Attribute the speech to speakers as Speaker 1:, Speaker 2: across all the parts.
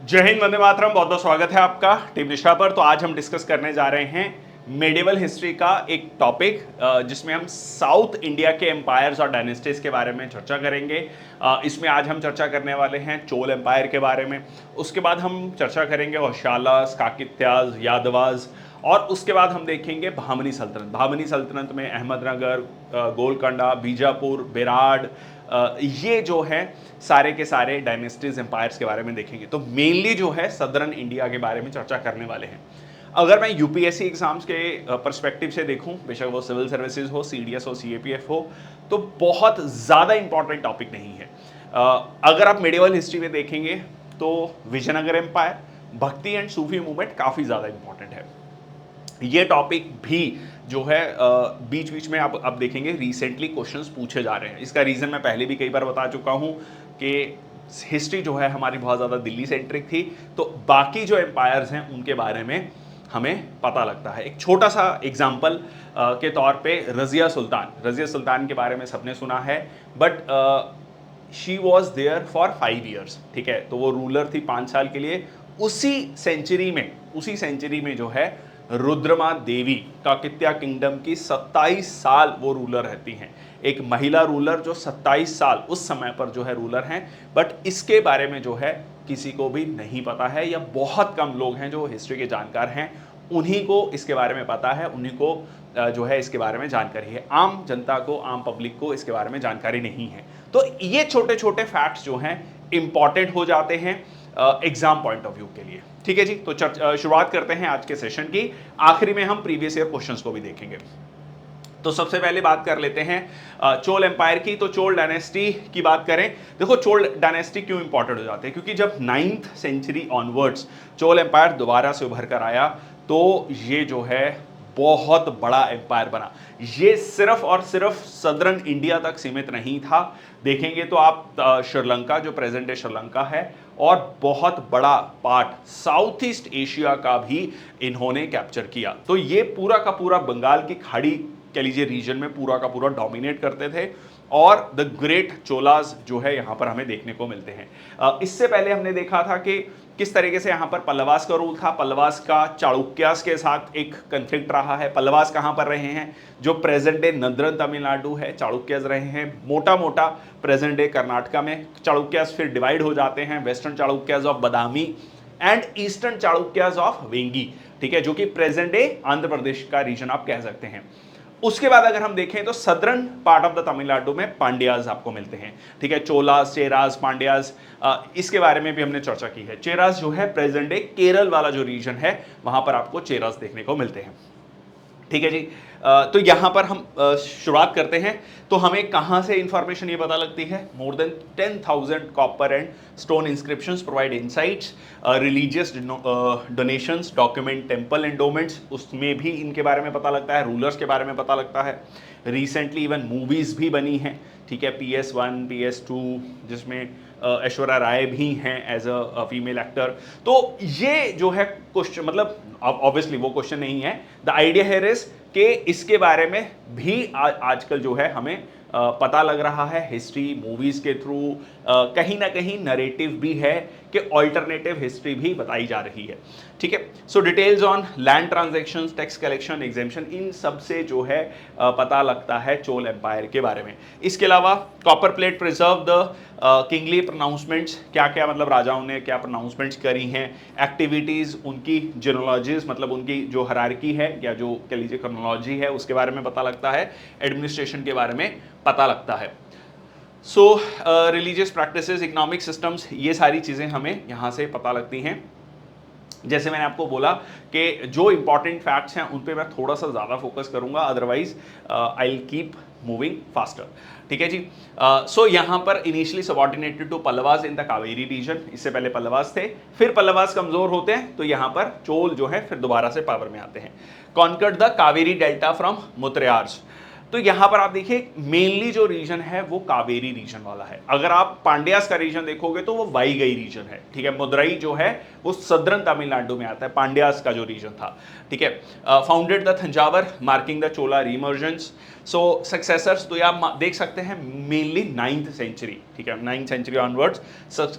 Speaker 1: जय हिंद, वंदे मातरम। बहुत बहुत स्वागत है आपका टीम निष्ठा पर। तो आज हम डिस्कस करने जा रहे हैं मेडिवल हिस्ट्री का एक टॉपिक, जिसमें हम साउथ इंडिया के एम्पायर्स और डायनेस्टीज के बारे में चर्चा करेंगे। इसमें आज हम चर्चा करने वाले हैं चोल एम्पायर के बारे में। उसके बाद हम चर्चा करेंगे होशालास, काकित्याज, यादवाज, और उसके बाद हम देखेंगे बहमनी सल्तनत। बहमनी सल्तनत में अहमदनगर, गोलकोंडा, बीजापुर, बेराड, ये जो है सारे के सारे डायनेस्टीज एम्पायर्स के बारे में देखेंगे। तो मेनली जो है सदर्न इंडिया के बारे में चर्चा करने वाले हैं। अगर मैं यूपीएससी एग्जाम्स के पर्सपेक्टिव से देखूं, बेशक वो सिविल सर्विसेज हो, सीडीएस हो, सीएपीएफ हो, तो बहुत ज़्यादा इंपॉर्टेंट टॉपिक नहीं है। अगर आप मेडिवल हिस्ट्री में देखेंगे तो विजयनगर एम्पायर, भक्ति एंड सूफी मूवमेंट काफ़ी ज़्यादा इंपॉर्टेंट है। ये टॉपिक भी जो है बीच बीच में आप अब देखेंगे रिसेंटली क्वेश्चंस पूछे जा रहे हैं। इसका रीज़न मैं पहले भी कई बार बता चुका हूँ कि हिस्ट्री जो है हमारी बहुत ज़्यादा दिल्ली सेंट्रिक थी, तो बाकी जो एम्पायर्स हैं उनके बारे में हमें पता लगता है। एक छोटा सा एग्जाम्पल के तौर पे रज़िया सुल्तान के बारे में सबने सुना है, but she was there for 5 years. ठीक है, तो वो रूलर थी 5 साल के लिए। उसी सेंचुरी में जो है रुद्रमा देवी काकित्या किंगडम की 27 साल वो रूलर रहती हैं। एक महिला रूलर जो 27 साल उस समय पर जो है रूलर हैं, बट इसके बारे में जो है किसी को भी नहीं पता है, या बहुत कम लोग हैं जो हिस्ट्री के जानकार हैं, उन्हीं को इसके बारे में पता है, उन्हीं को जो है इसके बारे में जानकारी है। आम जनता को, आम पब्लिक को इसके बारे में जानकारी नहीं है। तो ये छोटे छोटे फैक्ट्स जो हैं इंपॉर्टेंट हो जाते हैं एग्जाम पॉइंट ऑफ व्यू के लिए। ठीक है जी, तो शुरुआत करते हैं आज के सेशन की। आखिरी में हम प्रीवियस ईयर क्वेश्चंस को भी देखेंगे। तो सबसे पहले बात कर लेते हैं चोल एम्पायर की। तो चोल डायनेस्टी की बात करें, देखो चोल डायनेस्टी क्यों इंपॉर्टेंट हो जाते हैं, क्योंकि जब 9th century onwards Chola empire दोबारा से उभर कर आया तो ये जो है बहुत बड़ा एम्पायर बना। ये सिर्फ और सिर्फ सदर्न इंडिया तक सीमित नहीं था। देखेंगे तो आप श्रीलंका, जो प्रेजेंट डे श्रीलंका है, और बहुत बड़ा पार्ट साउथ ईस्ट एशिया का भी इन्होंने कैप्चर किया। तो ये पूरा का पूरा बंगाल की खाड़ी कह लीजिए रीजन में पूरा का पूरा डोमिनेट करते थे, और द ग्रेट चोलाज जो है यहाँ पर हमें देखने को मिलते हैं। इससे पहले हमने देखा था कि किस तरीके से यहाँ पर पल्लवास का रूल था। पल्लवास का चालुक्यास के साथ एक कंफ्लिक्ट रहा है। पल्लवास कहाँ पर रहे हैं, जो प्रेजेंट डे नदरन तमिलनाडु है, चालुक्यास रहे हैं मोटा मोटा प्रेजेंट डे कर्नाटका में। चालुक्यास फिर डिवाइड हो जाते हैं, western Chalukyas of Badami and eastern Chalukyas of Vengi. ठीक है, जो कि प्रेजेंट डे आंध्र प्रदेश का रीजन आप कह सकते हैं। उसके बाद अगर हम देखें तो southern part of the Tamil Nadu में पांड्याज आपको मिलते हैं। ठीक है, चोलास, चेराज, पांड्याज, इसके बारे में भी हमने चर्चा की है। चेराज जो है प्रेजेंट डे केरल वाला जो रीजन है, वहां पर आपको चेराज देखने को मिलते हैं। ठीक है जी, तो यहां पर हम शुरुआत करते हैं। तो हमें कहां से इंफॉर्मेशन ये पता लगती है, more than 10,000 copper and stone inscriptions provide insights, religious donations, document temple endowments, उसमें भी इनके बारे में पता लगता है, रूलर्स के बारे में पता लगता है। रिसेंटली इवन मूवीज भी बनी हैं। ठीक है, PS1, PS2, जिसमें ऐश्वर्या राय भी हैं एज अ फीमेल एक्टर। तो ये जो है क्वेश्चन, मतलब ऑब्वियसली वो क्वेश्चन नहीं है। द आइडिया हियर इज कि इसके बारे में भी आजकल जो है हमें पता लग रहा है हिस्ट्री मूवीज के थ्रू। कहीं ना कहीं नरेटिव भी है कि ऑल्टरनेटिव हिस्ट्री भी बताई जा रही है। ठीक है, so details on land transactions, tax collection, exemption, इन सब से जो है पता लगता है चोल एम्पायर के बारे में। इसके अलावा copper plate preserve the kingly pronouncements, क्या क्या मतलब राजाओं ने क्या प्रोनाउंसमेंट्स करी हैं, एक्टिविटीज़, उनकी जेनोलॉजीज, मतलब उनकी जो हायरार्की है या जो कह लीजिए क्रोनोलॉजी है, उसके बारे में पता लगता है। एडमिनिस्ट्रेशन के बारे में पता लगता है। सो रिलीजियस प्रैक्टिसेस, इकोनॉमिक सिस्टम्स, ये सारी चीज़ें हमें यहाँ से पता लगती हैं। जैसे मैंने आपको बोला कि जो इंपॉर्टेंट फैक्ट्स हैं उन पे मैं थोड़ा सा ज़्यादा फोकस करूंगा, otherwise I will keep moving faster. ठीक है जी, सो यहाँ पर initially subordinated to Pallavas in the Kaveri region, इससे पहले पल्लवास थे। फिर पल्लवास कमजोर होते हैं तो यहाँ पर चोल जो है फिर दोबारा से पावर में आते हैं। Conquered the Kaveri delta from Muttaraiyars, तो यहां पर आप देखिए मेनली जो रीजन है वो कावेरी रीजन वाला है। अगर आप पांड्यास का रीजन देखोगे तो वो वाईगई रीजन है, ठीक है। मदुरई जो है वो सदर्न तमिलनाडु में आता है, पांड्यास का जो रीजन था, ठीक है। Founded the Thanjavur marking the Chola reemergence. So successors तो आप देख सकते हैं मेनली 9th सेंचुरी, ठीक है, 9th century onwards.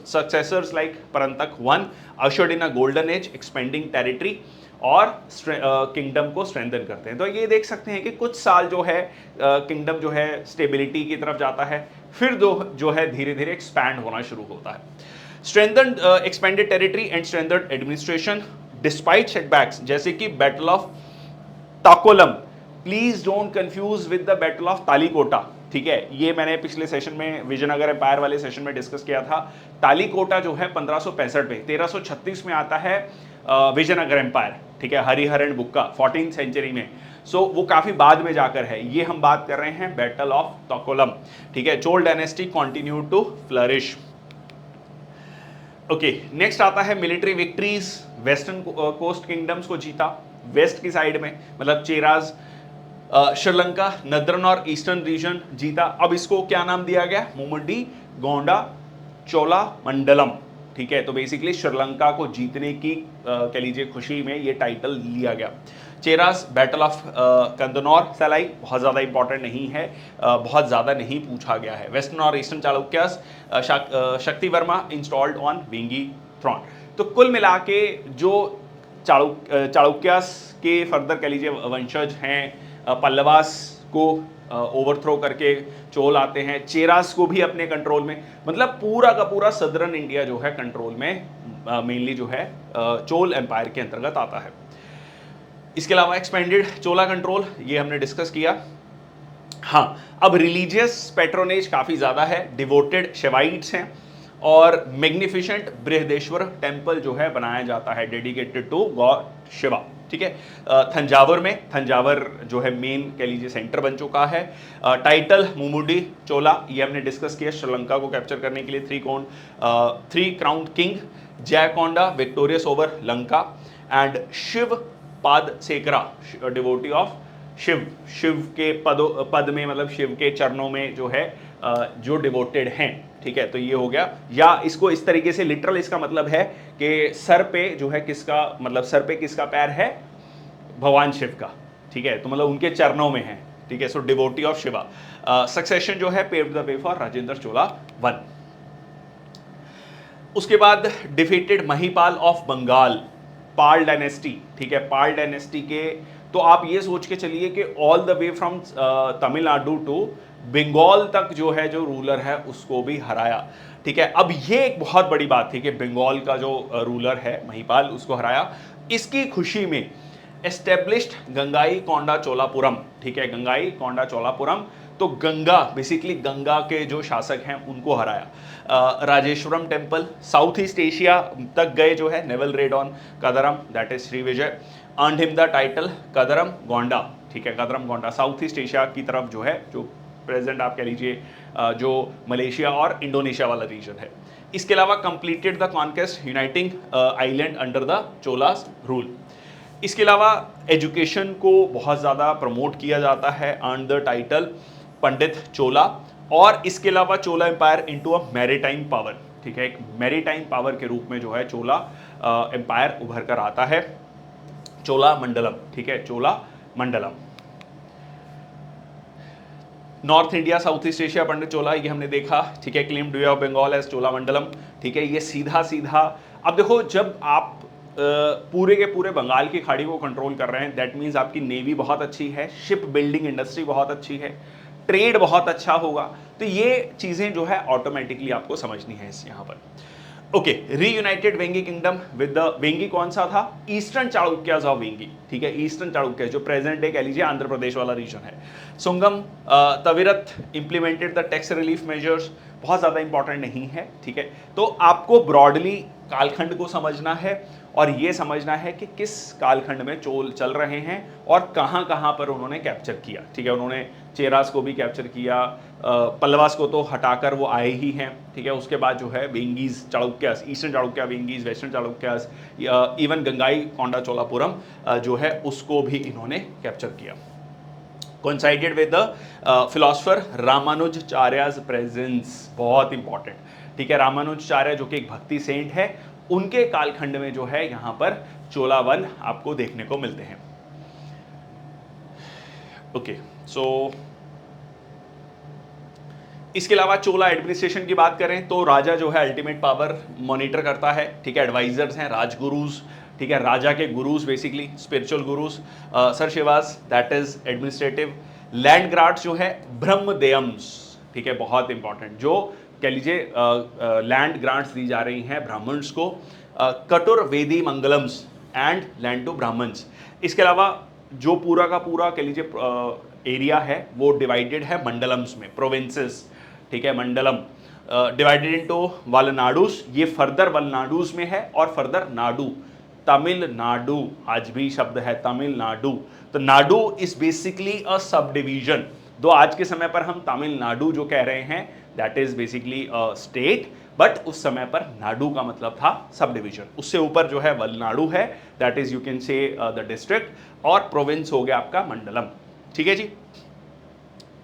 Speaker 1: Successors like Parantaka one ushered in a golden age expanding territory और किंगडम को स्ट्रेंथन करते हैं। तो ये देख सकते हैं कि कुछ साल जो है किंगडम जो है स्टेबिलिटी की तरफ जाता है, फिर जो है धीरे धीरे एक्सपैंड होना शुरू होता है। Strengthen expanded territory and strengthen administration despite setbacks, जैसे कि battle of Takkolam. Please don't confuse with the battle of Talikota, ठीक है। ये मैंने पिछले सेशन में विजयनगर एम्पायर वाले सेशन में डिस्कस किया था। तालीकोटा जो है 1565 में, 1336 में आता है विजयनगर एम्पायर, ठीक है, हरिहरन बुक्का 14th सेंचुरी में। सो वो काफी बाद में जाकर है। ये हम बात कर रहे हैं बैटल ऑफ ताकोलम, ठीक है। Chola dynasty continue to flourish. Okay, next आता है military victories. Western coast kingdoms को जीता, वेस्ट की साइड में, मतलब चेराज, श्रीलंका, नदर्न और ईस्टर्न रीजन जीता। अब इसको क्या नाम दिया गया? मुमुंडी गोंडा चोला मंडलम, ठीक है। तो बेसिकली श्रीलंका को जीतने की कह लीजिए खुशी में ये टाइटल लिया गया। चेरास, बैटल ऑफ कंदनौर सलाई, बहुत ज़्यादा इंपॉर्टेंट नहीं है, बहुत ज़्यादा नहीं पूछा गया है। वेस्टर्न और ईस्टर्न चालुक्यास, शक्ति Verma installed on Vengi thrown. तो कुल मिला के जो चालुक्यास के फर्दर कह लीजिए वंशज हैं, पल्लवास को ओवरथ्रो करके चोल आते हैं, चेरास को भी अपने कंट्रोल में, मतलब पूरा का पूरा सदर्न इंडिया जो है कंट्रोल में मेनली जो है चोल एम्पायर के अंतर्गत आता है। इसके अलावा एक्सपेंडेड चोला कंट्रोल, ये हमने डिस्कस किया। हाँ, अब रिलीजियस पैट्रोनेज काफ़ी ज़्यादा है, डिवोटेड शिवाइट्स हैं और मैग्निफिसेंट बृहदेश्वर टेम्पल जो है बनाया जाता है डेडिकेटेड टू गॉड शिवा, ठीक है। थंजावर में, थंजावर जो है मेन कह लीजिए सेंटर बन चुका है। टाइटल मुमुडी चोला, ये हमने डिस्कस किया, श्रीलंका को कैप्चर करने के लिए three crown king, Jayakonda victorious over Lanka and Shiva pada sekhara, devotee of Shiva, Shiva के पद में, मतलब शिव के चरणों में जो है जो डिवोटेड हैं, ठीक है। तो ये हो गया, या इसको इस तरीके से लिटरल इसका मतलब है कि सर पे जो है किसका, मतलब सर पे किसका पैर है? भगवान शिव का, ठीक है। तो मतलब उनके चरणों में है, ठीक है। So devotee of Shiva. Succession जो है paved the way for Rajendra Chola one. उसके बाद defeated Mahipala of Bengal, Pala dynasty, ठीक है। पाल डायनेस्टी के, तो आप ये सोच के चलिए कि all the way from Tamil Nadu to Bengal तक जो है जो रूलर है उसको भी हराया, ठीक है। अब ये एक बहुत बड़ी बात थी कि बंगाल का जो रूलर है महिपाल उसको हराया। इसकी खुशी में एस्टेब्लिश्ड गंगाई कोंडा चोलापुरम, ठीक है, गंगाई कोंडा चोलापुरम। तो गंगा, बेसिकली गंगा के जो शासक हैं उनको हराया। Rajeshwaram temple, south east Asia तक गए जो है, naval raid on Kadaram, that is Shri Vijaya, earned him the title Kadaram Gonda, ठीक है, Kadaram Gonda. South east Asia की तरफ जो है, जो प्रेजेंट आप कह लीजिए जो मलेशिया और इंडोनेशिया वाला रीजन है। इसके अलावा completed the conquest uniting island under the Cholas rule. इसके अलावा एजुकेशन को बहुत ज़्यादा प्रमोट किया जाता है, earn the title Pandit Chola. और इसके अलावा Chola empire into a maritime power, ठीक है, एक मैरीटाइम पावर के रूप में जो है चोला एम्पायर उभर कर आता है। चोला मंडलम, ठीक है, Chola mandalam. North India, south east Asia, Pandit Chola, ये हमने देखा, ठीक है। Claimed bay of Bengal as Chola mandalam, ठीक है। ये सीधा सीधा, अब देखो जब आप पूरे के पूरे बंगाल की खाड़ी को कंट्रोल कर रहे हैं, दैट मीन्स आपकी नेवी बहुत अच्छी है, शिप बिल्डिंग इंडस्ट्री बहुत अच्छी है, ट्रेड बहुत अच्छा होगा। तो ये चीजें जो है ऑटोमेटिकली आपको समझनी है इस यहाँ पर। Okay, reunited Vengi kingdom with the, Vengi कौन सा था? ईस्टर्न चालुक्यास ऑफ वेंगी, ठीक है, ईस्टर्न चालुक्यास जो प्रेजेंट डे कह लीजिए आंध्र प्रदेश वाला रीजन है। Sungam Tavirtta implemented the tax relief measures, बहुत ज़्यादा इंपॉर्टेंट नहीं है, ठीक है। तो आपको ब्रॉडली कालखंड को समझना है और ये समझना है कि किस कालखंड में चोल चल रहे हैं और कहाँ कहाँ पर उन्होंने कैप्चर किया, ठीक है। उन्होंने चेरास को भी कैप्चर किया, पल्लवास को तो हटाकर वो आए ही हैं, ठीक है। उसके बाद जो है Vengis Chalukyas, eastern Chalukya Vengis, western Chalukyas, even Gangai Konda Cholapuram जो है उसको भी इन्होंने कैप्चर किया। coincided with the philosopher रामानुजाचार्य's presence, बहुत इंपॉर्टेंट, ठीक है। रामानुजाचार्य जो कि एक भक्ति सेंट है, उनके कालखंड में जो है यहां पर चोला वन आपको देखने को मिलते हैं। ओके, सो इसके अलावा चोला एडमिनिस्ट्रेशन की बात करें तो राजा जो है अल्टीमेट पावर मॉनिटर करता है, ठीक है। एडवाइजर्स हैं राजगुरुज, ठीक है, राजा के गुरुज, बेसिकली स्पिरिचुअल गुरुज। सर शिवास, that is administrative. Land grants जो है ब्रह्मदेयम्स, ठीक है, बहुत इंपॉर्टेंट, जो कह लीजिए लैंड ग्रांट्स दी जा रही हैं ब्राह्मण्स को। कटुर वेदी मंगलम्स एंड लैंड टू ब्राह्मण्स। इसके अलावा जो पूरा का पूरा कह लीजिए एरिया है वो डिवाइडेड है मंडलम्स में, प्रोविंसेस, ठीक है। मंडलम डिवाइडेड इनटू वलनाडुस, ये फर्दर वलनाडुस में है, और फर्दर नाडु, तमिलनाडु, आज भी शब्द है तमिलनाडु। तो Nadu is basically a sub division, दो आज के समय पर हम तमिलनाडु जो कह रहे हैं that is basically a state, but उस समय पर नाडु का मतलब था सब डिवीजन। उससे ऊपर जो है वलनाडु है, that is you can say the district, और प्रोविंस हो गया आपका मंडलम, ठीक है जी।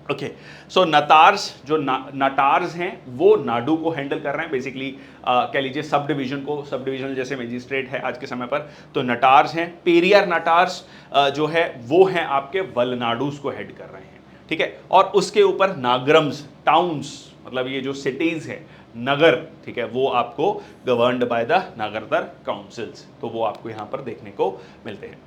Speaker 1: ओके, सो नटार्स, जो नटार्स हैं वो नाडु को हैंडल कर रहे हैं, बेसिकली कह लीजिए सब डिवीजन को, सब डिवीजन जैसे मजिस्ट्रेट है आज के समय पर, तो नटार्स हैं। पेरियर नटार्स जो है वो हैं आपके वलनाडुस को हेड कर रहे हैं, ठीक है। और उसके ऊपर नागरम्स, टाउन्स, मतलब ये जो सिटीज है, नगर, ठीक है, वो आपको गवर्नड बाय द नागरदर काउंसिल्स, तो वो आपको यहाँ पर देखने को मिलते हैं।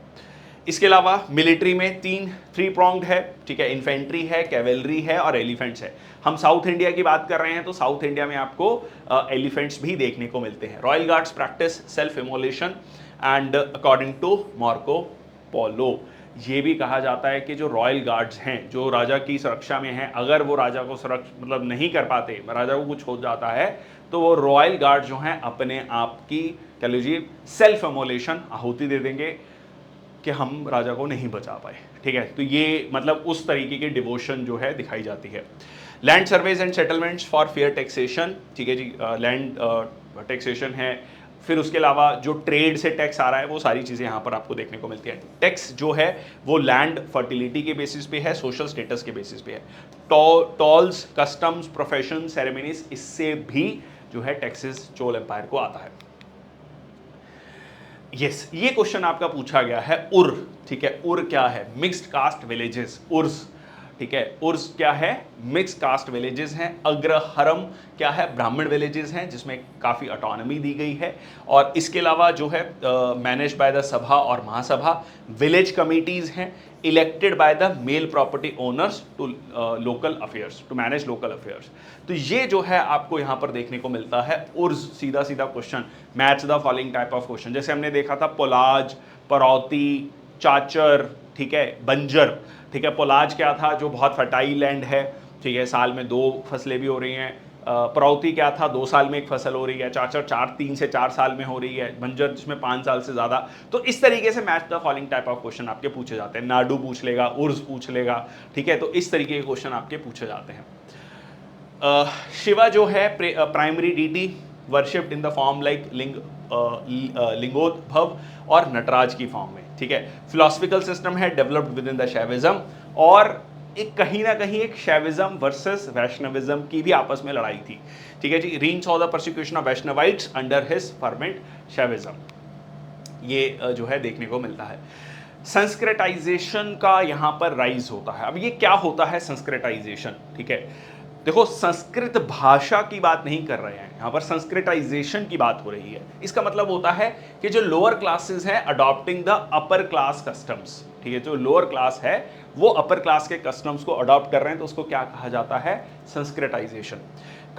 Speaker 1: इसके अलावा मिलिट्री में थ्री प्रॉन्ग्ड है, ठीक है, इन्फेंट्री है, कैवेलरी है और एलिफेंट्स है। हम साउथ इंडिया की बात कर रहे हैं तो साउथ इंडिया में आपको एलिफेंट्स भी देखने को मिलते हैं। Royal guards practice self immolation and according to Marco Polo, ये भी कहा जाता है कि जो रॉयल गार्ड्स हैं जो राजा की सुरक्षा में हैं, अगर वो राजा को मतलब नहीं कर पाते, राजा को कुछ हो जाता है, तो वो रॉयल गार्ड जो हैं अपने आप की कह लीजिए सेल्फ इमोलेशन, आहुति दे देंगे कि हम राजा को नहीं बचा पाए, ठीक है। तो ये मतलब उस तरीके की डिवोशन जो है दिखाई जाती है। Land surveys and settlements for fair taxation, ठीक है जी, लैंड टैक्सेशन है। फिर उसके अलावा जो ट्रेड से टैक्स आ रहा है वो सारी चीज़ें यहाँ पर आपको देखने को मिलती है। टैक्स जो है वो लैंड फर्टिलिटी के बेसिस पे है, सोशल स्टेटस के बेसिस पे है। टॉल्स, कस्टम्स, प्रोफेशन, सेरेमनीज, इससे भी जो है टैक्सेस चोल एम्पायर को आता है। यस, ये क्वेश्चन आपका पूछा गया है। उर, ठीक है, उर क्या है? मिक्स्ड कास्ट विलेजेस, उर्स, ठीक है, उर्स क्या है? मिक्स्ड कास्ट विलेजेस हैं। अग्रहरम क्या है? ब्राह्मण विलेजेस हैं जिसमें काफ़ी ऑटोनॉमी दी गई है। और इसके अलावा जो है मैनेज बाय द सभा और महासभा। विलेज कमिटीज़ हैं elected by the male property owners to local affairs, to manage local affairs. तो ये जो है आपको यहाँ पर देखने को मिलता है उर्स। सीधा सीधा question, match the following type of question, जैसे हमने देखा था पोलाज, परौती, चाचर, ठीक है, बंजर, ठीक है। पोलाज क्या था? जो बहुत फर्टाइल लैंड है, ठीक है, साल में 2 फसलें भी हो रही हैं। परौती क्या था? 2 साल में 1 फसल हो रही है। चाचर 3 से 4 साल में हो रही है। बंजर जिसमें 5 साल से ज़्यादा। तो इस तरीके से match the following type of question आपके पूछे जाते हैं। नाडु पूछ लेगा, उर्स पूछ लेगा, ठीक है। तो इस तरीके के क्वेश्चन आपके पूछे जाते हैं। शिवा जो है primary deity, worshipped in the form like Lingodbhava और नटराज की फॉर्म में, ठीक है। फिलोसफिकल सिस्टम है developed within the Shaivism, और एक कहीं ना कहीं एक शैविज्म वर्सेस वैष्णविज्म की भी आपस में लड़ाई थी, ठीक है जी। Reign saw the persecution of Vaishnavites under his fervent Shaivism, ये जो है देखने को मिलता है। संस्कृताइजेशन का यहाँ पर राइज होता है। अब ये क्या होता है संस्कृताइजेशन, ठीक है। देखो, संस्कृत भाषा की बात नहीं कर रहे हैं यहाँ पर, संस्कृताइजेशन की बात हो रही है। इसका मतलब होता है कि जो लोअर क्लासेस हैं adopting the upper class customs, ठीक है। जो लोअर क्लास है वो अपर क्लास के कस्टम्स को अडॉप्ट कर रहे हैं, तो उसको क्या कहा जाता है? संस्कृताइजेशन।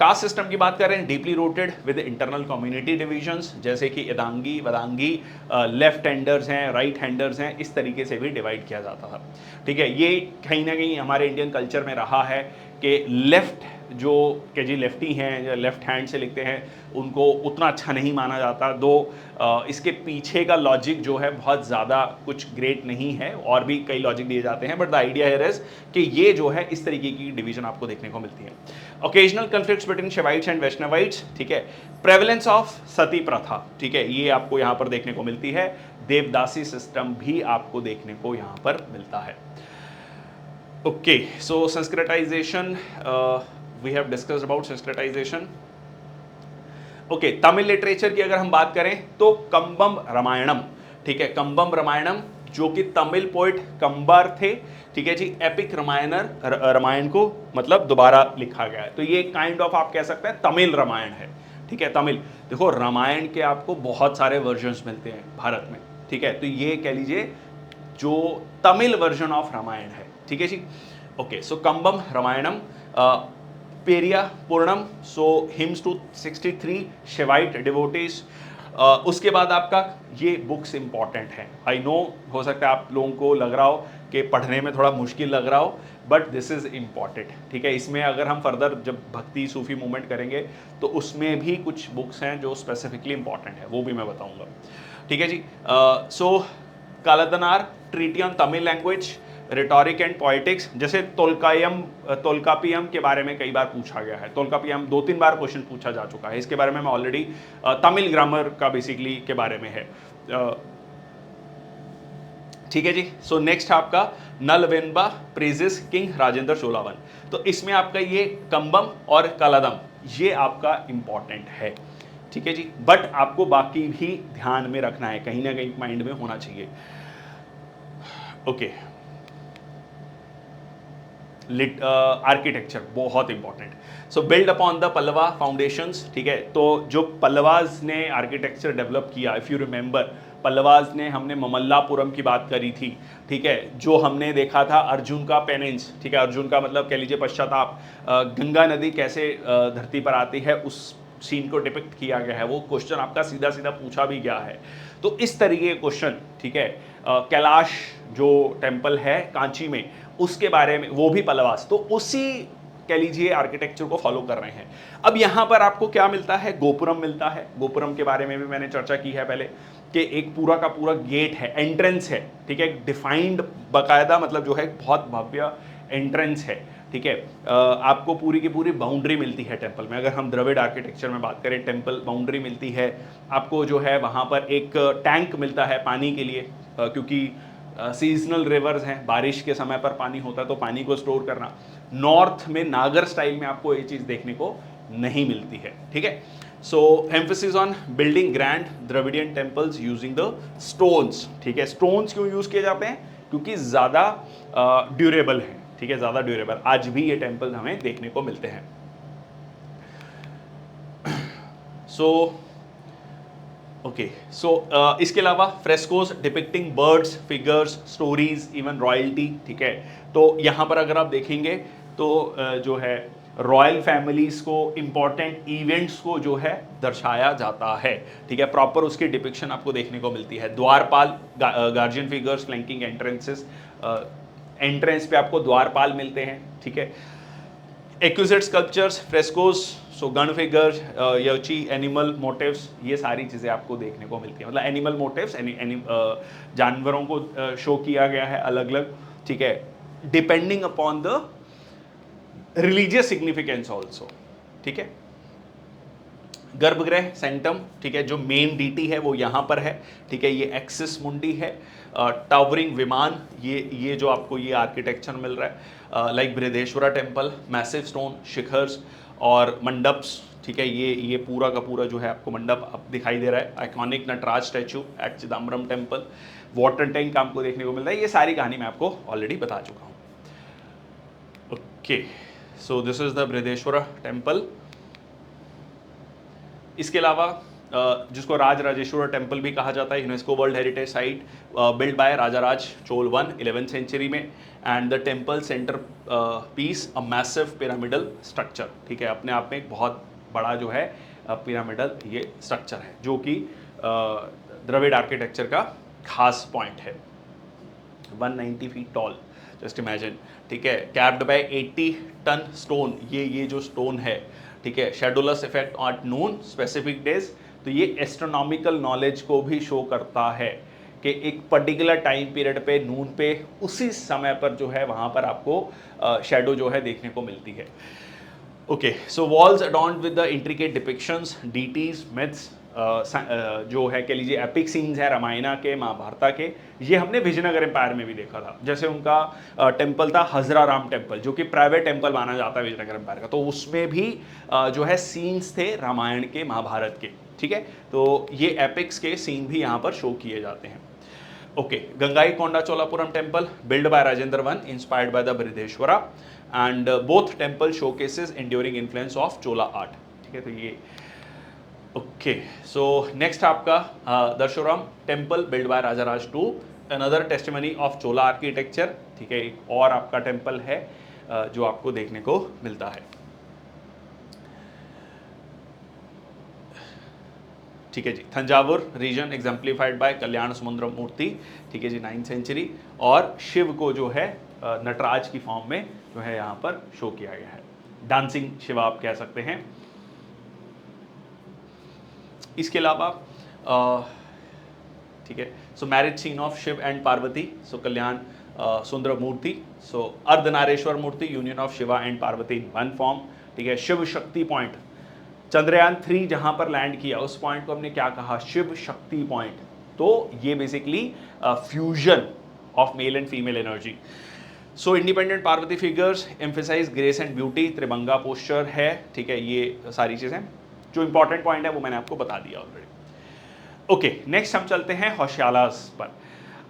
Speaker 1: कास्ट सिस्टम की बात कर रहे हैं, deeply rooted with internal community divisions, जैसे कि इदांगी, वदांगी, लेफ्ट हैंडर्स हैं, राइट हैंडर्स हैं, इस तरीके से भी डिवाइड किया जाता था, ठीक है। ये कहीं ना कहीं हमारे इंडियन कल्चर में रहा है कि लेफ्ट जो के जी लेफ्टी हैं या लेफ्ट हैंड से लिखते हैं उनको उतना अच्छा नहीं माना जाता। दो इसके पीछे का लॉजिक जो है बहुत ज़्यादा कुछ ग्रेट नहीं है, और भी कई लॉजिक दिए जाते हैं, but the idea here is कि ये जो है इस तरीके की डिवीजन आपको देखने को मिलती है। Occasional conflicts between Shaivites and Vaishnavites, ठीक है। प्रेवलेंस ऑफ सती प्रथा, ठीक है, ये आपको यहाँ पर देखने को मिलती है। देवदासी सिस्टम भी आपको देखने को यहाँ पर मिलता है। Okay, so Sanskritisation, we have discussed about Sanskritisation. Okay, Tamil literature की अगर हम बात करें तो कंबम रामायणम, ठीक है, कंबम रामायणम, जो कि तमिल पोइट कंबर थे, ठीक है जी, एपिक रामायण को मतलब दोबारा लिखा गया है, तो ये काइंड ऑफ आप कह सकते हैं तमिल रामायण है, ठीक है। तमिल, देखो रामायण के आपको बहुत सारे वर्जन्स मिलते हैं भारत में, ठीक है, तो ये कह लीजिए जो तमिल वर्जन ऑफ रामायण है, ठीक है जी। Okay, so Kambam Ramayanam, Periya Puranam, so hymns to 63 Shaivite devotees. उसके बाद आपका ये बुक्स इंपॉर्टेंट हैं, आई नो हो सकता है आप लोगों को लग रहा हो कि पढ़ने में थोड़ा मुश्किल लग रहा हो, बट दिस इज इम्पॉर्टेंट, ठीक है। इसमें अगर हम फर्दर जब भक्ति सूफी मूवमेंट करेंगे तो उसमें भी कुछ बुक्स हैं जो स्पेसिफिकली इंपॉर्टेंट है, वो भी मैं बताऊंगा, ठीक है जी। So Kaladanar, treatise on Tamil language, rhetoric and politics, जैसे तोलकापियम के बारे में कई बार पूछा गया है, तोलकापियम 2-3 बार क्वेश्चन पूछा जा चुका है, इसके बारे में मैं ऑलरेडी तमिल ग्रामर का बेसिकली के बारे में है, ठीक है जी। सो नेक्स्ट आपका नलवेंबा प्रेजेस किंग राजेंद्र चोलावन, तो इसमें आपका ये कंबम और कलादम ये आपका इंपॉर्टेंट है, ठीक है जी, बट आपको बाकी भी ध्यान में रखना है, कहीं ना कहीं माइंड में होना चाहिए। ओके, आर्किटेक्चर बहुत important, so build upon the Pallava foundations, ठीक है, तो जो पल्लवाज ने आर्किटेक्चर डेवलप किया, इफ यू रिमेंबर पल्लवाज ने, हमने ममल्लापुरम की बात करी थी, ठीक है, जो हमने देखा था अर्जुन का पेनेंस, ठीक है, अर्जुन का मतलब कह लीजिए पश्चाताप, गंगा नदी कैसे धरती पर आती है उस सीन को डिपिक्ट किया गया है, वो क्वेश्चन आपका सीधा सीधा पूछा भी गया है, तो इस तरीके के क्वेश्चन, ठीक है। कैलाश जो टेम्पल है कांची में, उसके बारे में, वो भी पल्लवास, तो उसी कह लीजिए आर्किटेक्चर को फॉलो कर रहे हैं। अब यहाँ पर आपको क्या मिलता है, गोपुरम मिलता है, गोपुरम के बारे में भी मैंने चर्चा की है पहले, कि एक पूरा का पूरा गेट है, एंट्रेंस है, ठीक है, डिफाइंड बाकायदा, मतलब जो है बहुत भव्य एंट्रेंस है, ठीक है। आपको पूरी की पूरी बाउंड्री मिलती है टेम्पल में, अगर हम द्रविड़ आर्किटेक्चर में बात करें, टेम्पल बाउंड्री मिलती है आपको, जो है वहाँ पर एक टैंक मिलता है पानी के लिए, क्योंकि सीजनल रिवर्स हैं, बारिश के समय पर पानी होता है, तो पानी को स्टोर करना, नॉर्थ में नागर स्टाइल में आपको ये चीज़ देखने को नहीं मिलती है, ठीक है। So emphasis on building grand Dravidian temples using the stones, ठीक है, स्टोन्स क्यों यूज किए जाते हैं, क्योंकि ज़्यादा ड्यूरेबल है, ठीक है, ज़्यादा ड्यूरेबल, आज भी ये टेम्पल हमें देखने को मिलते हैं। सो ओके, सो इसके अलावा frescoes depicting birds, figures, stories, even royalty, ठीक है, तो यहाँ पर अगर आप देखेंगे तो जो है रॉयल फैमिलीज को, इंपॉर्टेंट इवेंट्स को जो है दर्शाया जाता है, ठीक है, प्रॉपर उसकी डिपिक्शन आपको देखने को मिलती है। द्वारपाल, guardian figures flanking entrances, entrance पे आपको द्वारपाल मिलते हैं, ठीक है। एक्विजिट स्कल्पचर्स, फ्रेस्कोस, सो गन फिगर, यची, एनिमल मोटिव्स, ये सारी चीज़ें आपको देखने को मिलती है, मतलब एनिमल मोटिव्स, जानवरों को शो किया गया है अलग अलग, ठीक है, depending upon the religious significance also, ठीक है। गर्भगृह सेंटम, ठीक है, जो मेन डीटी है वो यहाँ पर है, ठीक है, ये एक्सिस मुंडी है। टावरिंग विमान, ये जो आपको ये आर्किटेक्चर मिल रहा है, like Brihadeshwara temple, massive stone shikharas और मंडप्स, ठीक है, ये पूरा का पूरा जो है आपको मंडप अब दिखाई दे रहा है। Iconic Nataraja statue at Chidambaram temple, water tank आपको देखने को मिल रहा है। ये सारी कहानी मैं आपको ऑलरेडी बता चुका हूँ। Okay, so this is the Brihadeeswara temple. इसके अलावा जिसको राज राजेश्वर टेम्पल भी कहा जाता है, UNESCO world heritage site, build by Raja Raja Chola one 11th century में, and the temple centrepiece a massive pyramidal structure, ठीक है, अपने आप में एक बहुत बड़ा जो है पिरामिडल ये स्ट्रक्चर है, जो कि द्रविड़ आर्किटेक्चर का खास पॉइंट है। 190 फीट टॉल, जस्ट इमेजिन, ठीक है, कैप्ड बाय 80 टन स्टोन, ये जो स्टोन है, ठीक है, shadowless effect on noon specific days, तो ये एस्ट्रोनॉमिकल नॉलेज को भी शो करता है कि एक पर्टिकुलर टाइम पीरियड पे नून पे उसी समय पर जो है वहाँ पर आपको शेडो जो है देखने को मिलती है। Okay, so walls adorned with the intricate depictions, deities, myths, जो है कह लीजिए एपिक सीन्स है रामायणा के, महाभारता के, ये हमने विजयनगर एम्पायर में भी देखा था। जैसे उनका टेम्पल था हजराराम टेम्पल, जो कि प्राइवेट टेम्पल माना जाता है विजयनगर एम्पायर का, तो उसमें भी जो है सीन्स थे रामायण के, महाभारत के, ठीक है। तो ये एपिक्स के सीन भी यहाँ पर शो किए जाते हैं। Okay, Gangai Konda Cholapuram temple build by Rajendra one, inspired by the Brihadeshwara, and both temple showcases enduring influence of Chola art, ठीक है। तो ये ओके, सो नेक्स्ट आपका Darasuram temple build by Rajaraja two, another testimony of Chola architecture, ठीक है। एक और आपका टेम्पल है जो आपको देखने को मिलता है, ठीक है जी। थंजावुर रीजन एग्जाम्प्लीफाइड बाय कल्याण समुद्र मूर्ति, ठीक है जी, 9th सेंचुरी, और शिव को जो है नटराज की फॉर्म में जो है यहाँ पर शो किया गया है, डांसिंग शिव आप कह सकते हैं। इसके अलावा ठीक है, so marriage scene of Shiva and Parvati, so Kalyana Sundara murti, so Ardhanarishvara murti, union of Shiva and Parvati in one form, ठीक है। शिव शक्ति पॉइंट, चंद्रयान 3 जहां पर लैंड किया उस पॉइंट को हमने क्या कहा, शिव शक्ति पॉइंट। तो ये basically fusion of male and female energy. So independent Parvati figures emphasise grace and beauty, tribhanga posture है, ठीक है। ये सारी चीजें जो इंपॉर्टेंट पॉइंट है वो मैंने आपको बता दिया ऑलरेडी। ओके, नेक्स्ट हम चलते हैं होशियालास पर।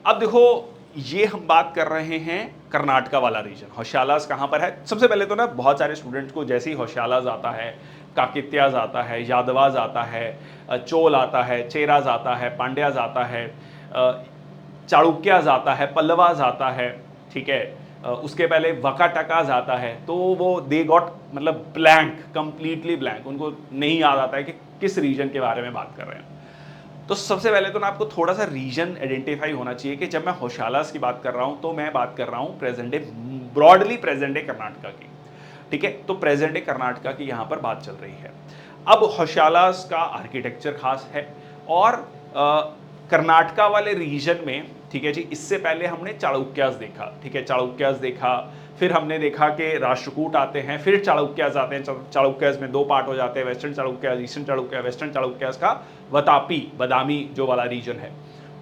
Speaker 1: अब देखो, ये हम बात कर रहे हैं कर्नाटका वाला रीजन। होशियालास कहाँ पर है? सबसे पहले तो ना बहुत सारे स्टूडेंट्स को जैसे ही होशियालास आता है, काकित्याज आता है, यादवाज आता है, चोल आता है, चेराज आता है, पांड्याज आता है, चालुक्याज आता है, पल्लवाज आता है, ठीक है। उसके पहले वकाटकाज आता है। तो वो दे गॉट मतलब ब्लैंक, कंप्लीटली ब्लैंक, उनको नहीं याद आता है कि किस रीजन के बारे में बात कर रहे हैं। तो सबसे पहले तो ना आपको थोड़ा सा रीजन आइडेंटिफाई होना चाहिए कि जब मैं होशियालास की बात कर रहा हूँ तो मैं बात कर रहा हूँ present day, broadly present day Karnataka की, ठीक है। तो प्रेजेंट डे कर्नाटका की यहाँ पर बात चल रही है। अब होशियालास का आर्किटेक्चर खास है, और कर्नाटका वाले रीजन में, ठीक है जी, इससे पहले हमने चालुक्यास देखा, ठीक है, चालुक्यास देखा, फिर हमने देखा कि राष्ट्रकूट आते हैं, फिर चालुक्यास आते हैं। चालुक्यास में 2 पार्ट हो जाते हैं, western Chalukyas, eastern Chalukyas. Western Chalukyas का वतापी, बदामी जो वाला रीजन है,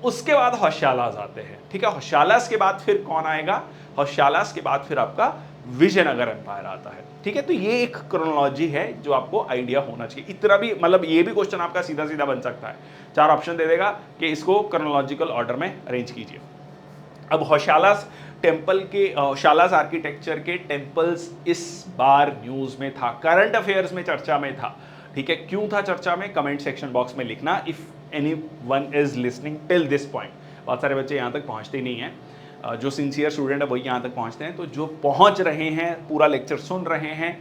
Speaker 1: उसके बाद होशियालास आते हैं, ठीक है। होशियालास के बाद फिर कौन आएगा? होशियालास के बाद फिर आपका विजयनगर एम्पायर आता है, ठीक है। तो ये एक क्रोनोलॉजी है जो आपको आइडिया होना चाहिए। इतना भी मतलब ये भी क्वेश्चन आपका सीधा सीधा बन सकता है, 4 ऑप्शन दे देगा कि इसको क्रोनोलॉजिकल ऑर्डर में अरेंज कीजिए। अब होशियालास टेम्पल के, होशियालास आर्किटेक्चर के टेम्पल्स इस बार न्यूज में था, करंट अफेयर्स में चर्चा में था, ठीक है। क्यों था चर्चा में? कमेंट सेक्शन बॉक्स में लिखना, if any one is listening till this point. बहुत सारे बच्चे यहाँ तक पहुँचते ही नहीं हैं, जो सिंसियर स्टूडेंट है वही यहाँ तक पहुँचते हैं। तो जो पहुँच रहे हैं, पूरा लेक्चर सुन रहे हैं,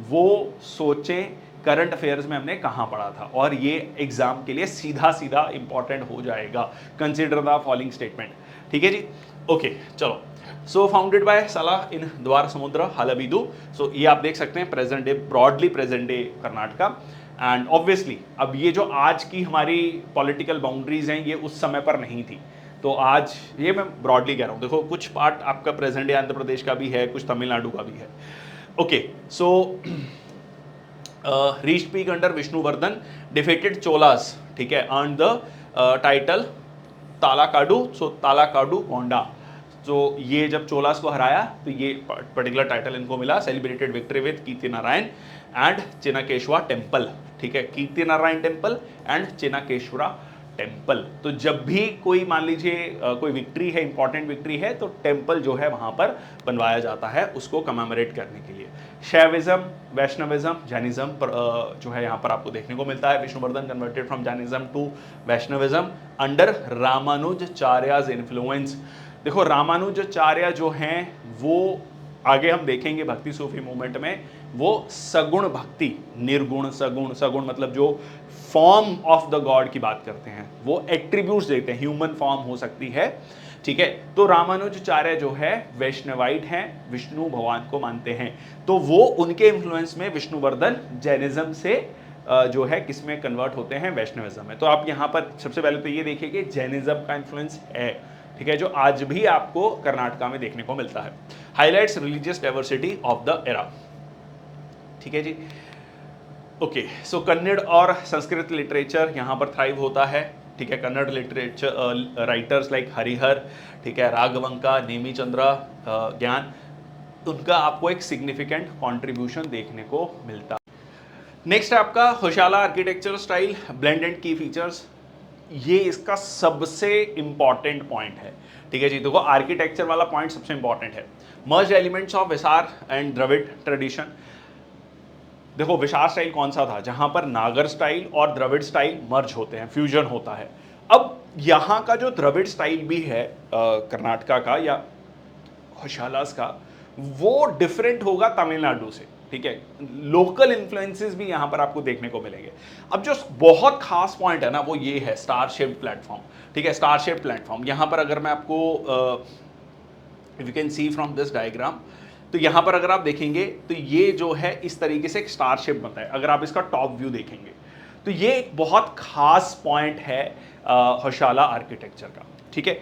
Speaker 1: वो सोचे करंट अफेयर्स में हमने कहाँ पढ़ा था, और ये एग्जाम के लिए सीधा सीधा इंपॉर्टेंट हो जाएगा। कंसिडर द फॉलोइंग स्टेटमेंट, ठीक है जी। ओके, चलो। सो फाउंडेड बाय सलाह इन द्वार समुद्र हलबीदु। सो ये आप देख सकते हैं present day, broadly present day Karnataka. And obviously अब ये जो आज की हमारी पॉलिटिकल बाउंड्रीज हैं, ये उस समय पर नहीं थी। तो आज ये मैं ब्रॉडली कह रहा हूँ, देखो कुछ पार्ट आपका प्रेजेंट डे आंध्र प्रदेश का भी है, कुछ तमिलनाडु का भी है। Okay, so reached peak under Vishnuvardhana, defeated Cholas, ठीक है, earn the title Talakadu. So Talakadu Konda, तो ये जब चोलास को हराया तो ये पर्टिकुलर टाइटल इनको मिला। Celebrated victory with Kirti Narayana and Chennakeshava temple, ठीक है, Kirti Narayana temple and Chennakeshava temple. तो जब भी कोई मान लीजिए कोई विक्ट्री है, इंपॉर्टेंट विक्ट्री है, तो टेम्पल जो है वहां पर बनवाया जाता है उसको कमेमोरेट करने के लिए। शैविज्म, वैष्णविज्म, जैनिज्म जो है यहाँ पर आपको देखने को मिलता है। Vishnuvardhana converted from Jainism to Vaishnavism under Ramanujacharya's influence. देखो रामानुजाचार्य जो हैं वो आगे हम देखेंगे भक्ति सूफी मूवमेंट में, वो सगुण भक्ति, निर्गुण सगुण, सगुण मतलब जो फॉर्म ऑफ द गॉड की बात करते हैं, वो एट्रीब्यूट्स देते हैं, ह्यूमन फॉर्म हो सकती है, ठीक है। तो रामानुजाचार्य जो है वैष्णवाइट हैं, विष्णु भगवान को मानते हैं। तो वो उनके इन्फ्लुएंस में विष्णुवर्धन जैनिज्म से जो है किसमें कन्वर्ट होते हैं? वैष्णविज्म में। तो आप यहाँ पर सबसे पहले तो ये देखिए कि जैनिज्म का इन्फ्लुएंस है, ठीक है, जो आज भी आपको कर्नाटका में देखने को मिलता है। Highlights religious diversity of the era, ठीक है जी। ओके, सो कन्नड़ और संस्कृत लिटरेचर यहाँ पर थ्राइव होता है, ठीक है। Kannada literature writers like Harihar, ठीक है, राघवंका, नेमीचंद्र ज्ञान, उनका आपको एक सिग्निफिकेंट कंट्रीब्यूशन देखने को मिलता है। नेक्स्ट है आपका Hoysala architecture style, blend and की फीचर्स। ये इसका सबसे इंपॉर्टेंट पॉइंट है, ठीक है जी। देखो आर्किटेक्चर वाला पॉइंट सबसे इंपॉर्टेंट है। मर्ज एलिमेंट्स ऑफ विसार एंड द्रविड़ ट्रेडिशन। देखो विसार स्टाइल कौन सा था, जहां पर नागर स्टाइल और द्रविड़ स्टाइल मर्ज होते हैं, फ्यूजन होता है। अब यहाँ का जो द्रविड़ स्टाइल भी है कर्नाटका का या होशालास का, वो डिफरेंट होगा तमिलनाडु से, ठीक है। लोकल इन्फ्लुएंसेस भी यहाँ पर आपको देखने को मिलेंगे। अब जो बहुत खास पॉइंट है ना, वो ये है स्टार शेप्ड प्लेटफॉर्म, ठीक है। स्टार शेप्ड प्लेटफॉर्म यहाँ पर अगर मैं आपको if you can see from this diagram, तो यहाँ पर अगर आप देखेंगे तो ये जो है इस तरीके से एक स्टार शेप बनता है। अगर आप इसका टॉप व्यू देखेंगे तो ये एक बहुत खास पॉइंट है होशाला आर्किटेक्चर का, ठीक है।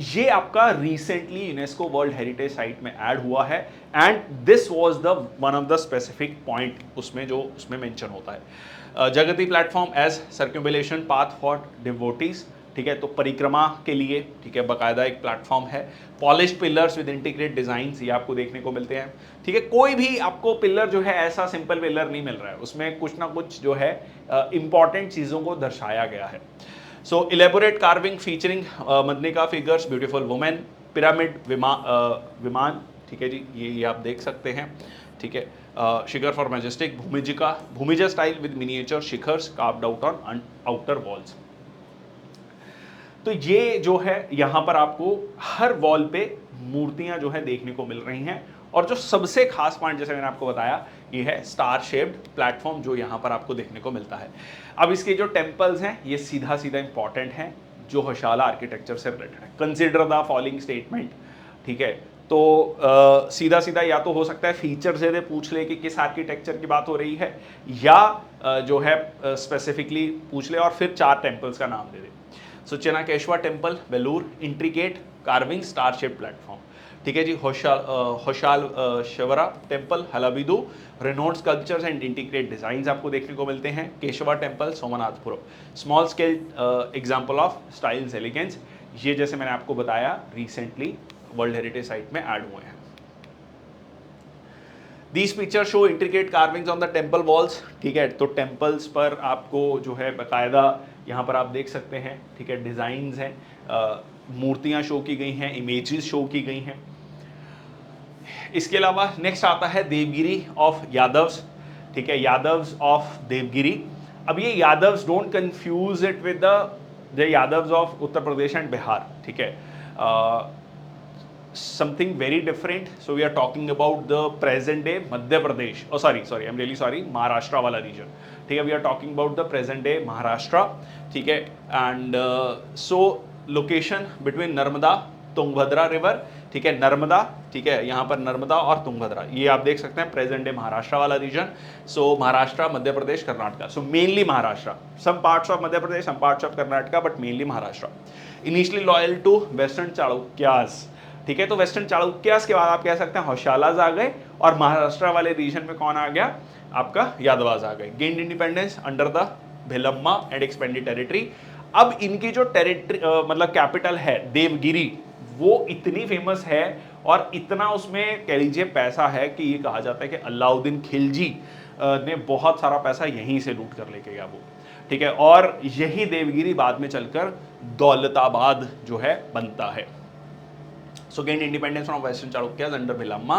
Speaker 1: ये आपका recently UNESCO world heritage site में ऐड हुआ है and this was the one of the specific point उसमें जो उसमें मेंशन होता है। Jagati platform as circulation path for devotees, ठीक है, तो परिक्रमा के लिए, ठीक है, बाकायदा एक प्लेटफॉर्म है। Polished pillars with integrate designs, ये आपको देखने को मिलते हैं, ठीक है। कोई भी आपको पिलर जो है ऐसा सिंपल पिलर नहीं मिल रहा है, उसमें कुछ ना कुछ जो है इंपॉर्टेंट चीज़ों को दर्शाया गया है। So elaborate carving featuring madanika figures, beautiful women, pyramid vimana, ठीक है जी, ये आप देख सकते हैं, ठीक है। Shikhara for majestic, Bhumija style with miniature shikharas carved out on outer walls. तो ये जो है यहाँ पर आपको हर वॉल पे मूर्तियां जो है देखने को मिल रही हैं। और जो सबसे खास पॉइंट, जैसे मैंने आपको बताया, ये है स्टार शेप्ड प्लेटफॉर्म जो यहाँ पर आपको देखने को मिलता है। अब इसके जो टेम्पल्स हैं ये सीधा सीधा इंपॉर्टेंट हैं जो होशाला आर्किटेक्चर से रिलेटेड है। कंसिडर द फॉलोइंग स्टेटमेंट, ठीक है। तो सीधा सीधा या तो हो सकता है फीचर से पूछ ले कि किस आर्किटेक्चर की बात हो रही है, या जो है स्पेसिफिकली पूछ ले और फिर 4 टेम्पल्स का नाम दे दे। So Chennakeshava temple, Belur, intricate carving, star shape platform, ठीक है जी। Hoysaleswara temple, Halebidu, renowned sculptures and intricate designs आपको देखने को मिलते हैं। Keshava temple, Somanathapura, small scale example of styles elegance. ये जैसे मैंने आपको बताया रिसेंटली वर्ल्ड हेरिटेज साइट में ऐड हुए हैं। These pictures show intricate carvings on the temple walls, ठीक है। तो टेम्पल्स पर आपको जो है बाकायदा यहाँ पर आप देख सकते हैं, ठीक है, डिज़ाइंस हैं, मूर्तियाँ शो की गई हैं, इमेजेस शो की गई हैं। इसके अलावा नेक्स्ट आता है देवगिरी ऑफ यादव्स, ठीक है, यादव्स ऑफ देवगिरी। अब ये Yadavs, don't confuse it with the Yadavs of Uttar Pradesh and Bihar, ठीक है। something very different. So we are talking about the present day Madhya Pradesh. Oh sorry, I'm really sorry, Maharashtra वाला region, ठीक है। We are talking about the present day Maharashtra, ठीक है। And so location between Narmada Tungabhadra river, ठीक है, नर्मदा, ठीक है, यहाँ पर नर्मदा और तुंगभद्रा, ये आप देख सकते हैं प्रेजेंट डे महाराष्ट्र वाला region. So Maharashtra, Madhya Pradesh, Karnataka, so mainly Maharashtra, some parts of Madhya Pradesh, some parts of Karnataka, but mainly Maharashtra. Initially loyal to western Chalukyas, ठीक है। तो वेस्टर्न चालुक्यास के बाद आप कह सकते हैं होशालाज आ गए और महाराष्ट्र वाले रीजन में कौन आ गया, आपका यादवाज आ गए। Gained independence under the Bhillama and expanded territory. अब इनकी जो टेरिटरी मतलब कैपिटल है देवगिरी, वो इतनी फेमस है और इतना उसमें कह लीजिए पैसा है कि ये कहा जाता है कि अलाउद्दीन खिलजी ने बहुत सारा पैसा यहीं से लूट कर लेके गया वो, ठीक है। और यही देवगिरी बाद में चलकर दौलताबाद जो है बनता है। So gained independence from Western Chalukyas under Bhilamma,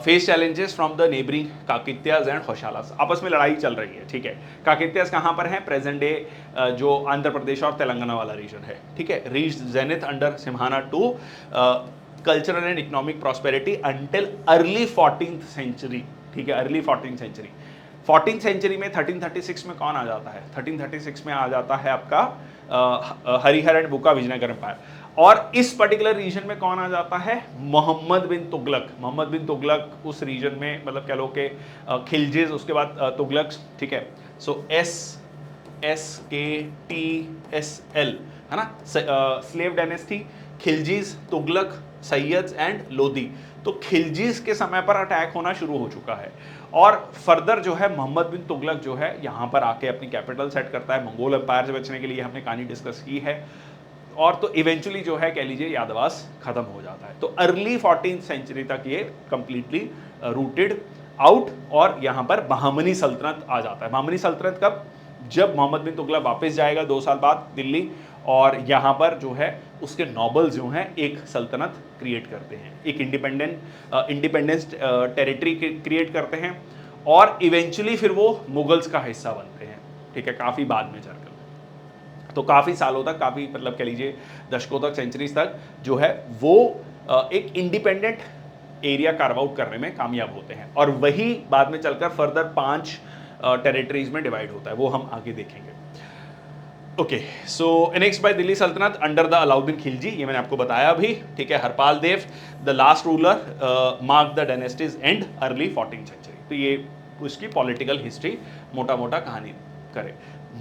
Speaker 1: face challenges from the neighboring Kakityas and Hoshalas। आपस में लड़ाई चल रही है, ठीक है। काकित्यास कहाँ पर है, प्रेजेंट डे जो आंध्र प्रदेश और तेलंगाना वाला रीजन है, ठीक है। Reach zenith under Simhana two cultural and economic prosperity until early 14th century, ठीक है, early 14th century. 14th century में 1336 में कौन आ जाता है, 1336 में आ जाता है आपका हरिहर एंड बुका विजयनगर एम्पायर। और इस पर्टिकुलर रीजन में कौन आ जाता है, मोहम्मद बिन तुगलक। मोहम्मद बिन तुगलक उस रीजन में, मतलब कह लो कि खिलजिज, उसके बाद तुगलक, ठीक है। सो SKTSL, है ना, slave dynasty, Khiljis, Tughlaq, Sayyids and Lodhi. तो खिलजीज के समय पर अटैक होना शुरू हो चुका है और फर्दर जो है मोहम्मद बिन तुगलक जो है यहाँ पर आके अपनी कैपिटल सेट करता है। मंगोल एम्पायर से बचने के लिए हमने कहानी डिस्कस की है और तो इवेंचुअली जो है कह लीजिए यादवास खत्म हो जाता है। तो अर्ली 14th सेंचुरी तक ये कंप्लीटली रूटेड आउट और यहाँ पर बहमनी सल्तनत आ जाता है। बहमनी सल्तनत कब? जब मोहम्मद बिन तुगलक वापस जाएगा 2 साल बाद दिल्ली और यहाँ पर जो है उसके नॉबल्स जो हैं एक सल्तनत क्रिएट करते हैं, एक इंडिपेंडेंस टेरिटरी क्रिएट करते हैं और इवेंचुअली फिर वो मुगल्स का हिस्सा बनते हैं। ठीक है, काफ़ी बाद में चलकर, तो काफ़ी सालों तक, काफ़ी मतलब कह लीजिए दशकों तक, सेंचुरीज तक जो है वो एक इंडिपेंडेंट एरिया कार्व आउट करने में कामयाब होते हैं और वही बाद में चलकर फर्दर 5 टेरिटरीज में डिवाइड होता है, वो हम आगे देखेंगे। Okay, so next by Delhi सल्तनत अंडर द अलाउद्दीन खिलजी, ये मैंने आपको बताया अभी। ठीक है, Harpal Dev the last ruler mark the dynasties end early 14th century. तो ये उसकी पॉलिटिकल हिस्ट्री मोटा मोटा कहानी करे।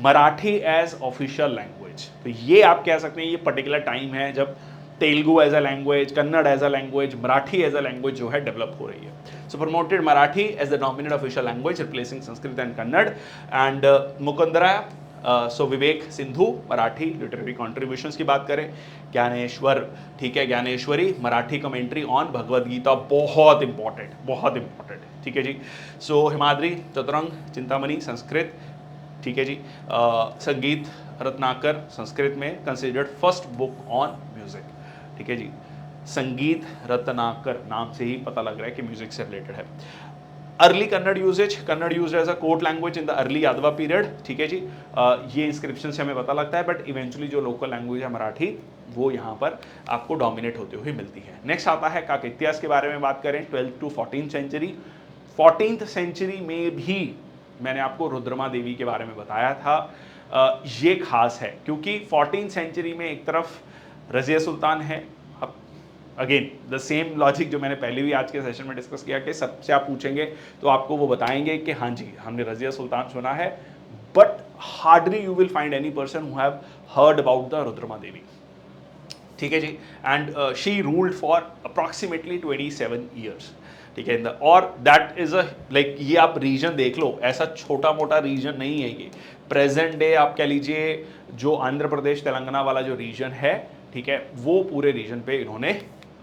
Speaker 1: मराठी एज ऑफिशियल लैंग्वेज, तो ये आप कह सकते हैं ये पर्टिकुलर टाइम है जब Telugu as a language, Kannada as a language, Marathi as a language जो है डेवलप हो रही है। So promoted Marathi as the dominant official language replacing Sanskrit and Kannada and Mukundaraja so Viveka Sindhu Marathi literary contributions की बात करें, ज्ञानेश्वर, ठीक है, ज्ञानेश्वरी मराठी कमेंट्री ऑन भगवद गीता, बहुत इंपॉर्टेंट, बहुत इंपॉर्टेंट। ठीक है जी। सो हिमाद्री चतुरंग चिंतामणि संस्कृत, ठीक है जी। संगीत रत्नाकर संस्कृत में considered first book on music. ठीक है जी, संगीत रत्नाकर नाम से ही पता लग रहा है कि म्यूजिक से रिलेटेड है। Early Kannada uses, Kannada use as a court language in the early Yadava period. ठीक है जी, ये इंस्क्रिप्शन से हमें पता लगता है, बट इवेंचुअली जो लोकल लैंग्वेज है मराठी वो यहाँ पर आपको डोमिनेट होते हुए मिलती है। नेक्स्ट आता है काक इतिहास के बारे में बात करें, 12th to 14th century. 14th century में भी मैंने आपको रुद्रमा देवी के बारे में बताया था। ये खास है क्योंकि 14th सेंचुरी में एक तरफ रजिया सुल्तान है, अगेन द सेम लॉजिक जो मैंने पहले भी आज के सेशन में डिस्कस किया कि सबसे आप पूछेंगे तो आपको वो बताएंगे कि हाँ जी हमने रजिया सुल्तान सुना है, but hardly you will find any person who have heard about the Rudrama Devi. ठीक है जी, and she ruled for approximately 27 years. ठीक है, और दैट इज अ लाइक, ये आप रीजन देख लो, ऐसा छोटा मोटा रीजन नहीं है ये। प्रेजेंट डे आप कह लीजिए जो आंध्र प्रदेश तेलंगाना वाला जो रीजन है, ठीक है, वो पूरे रीजन पे इन्होंने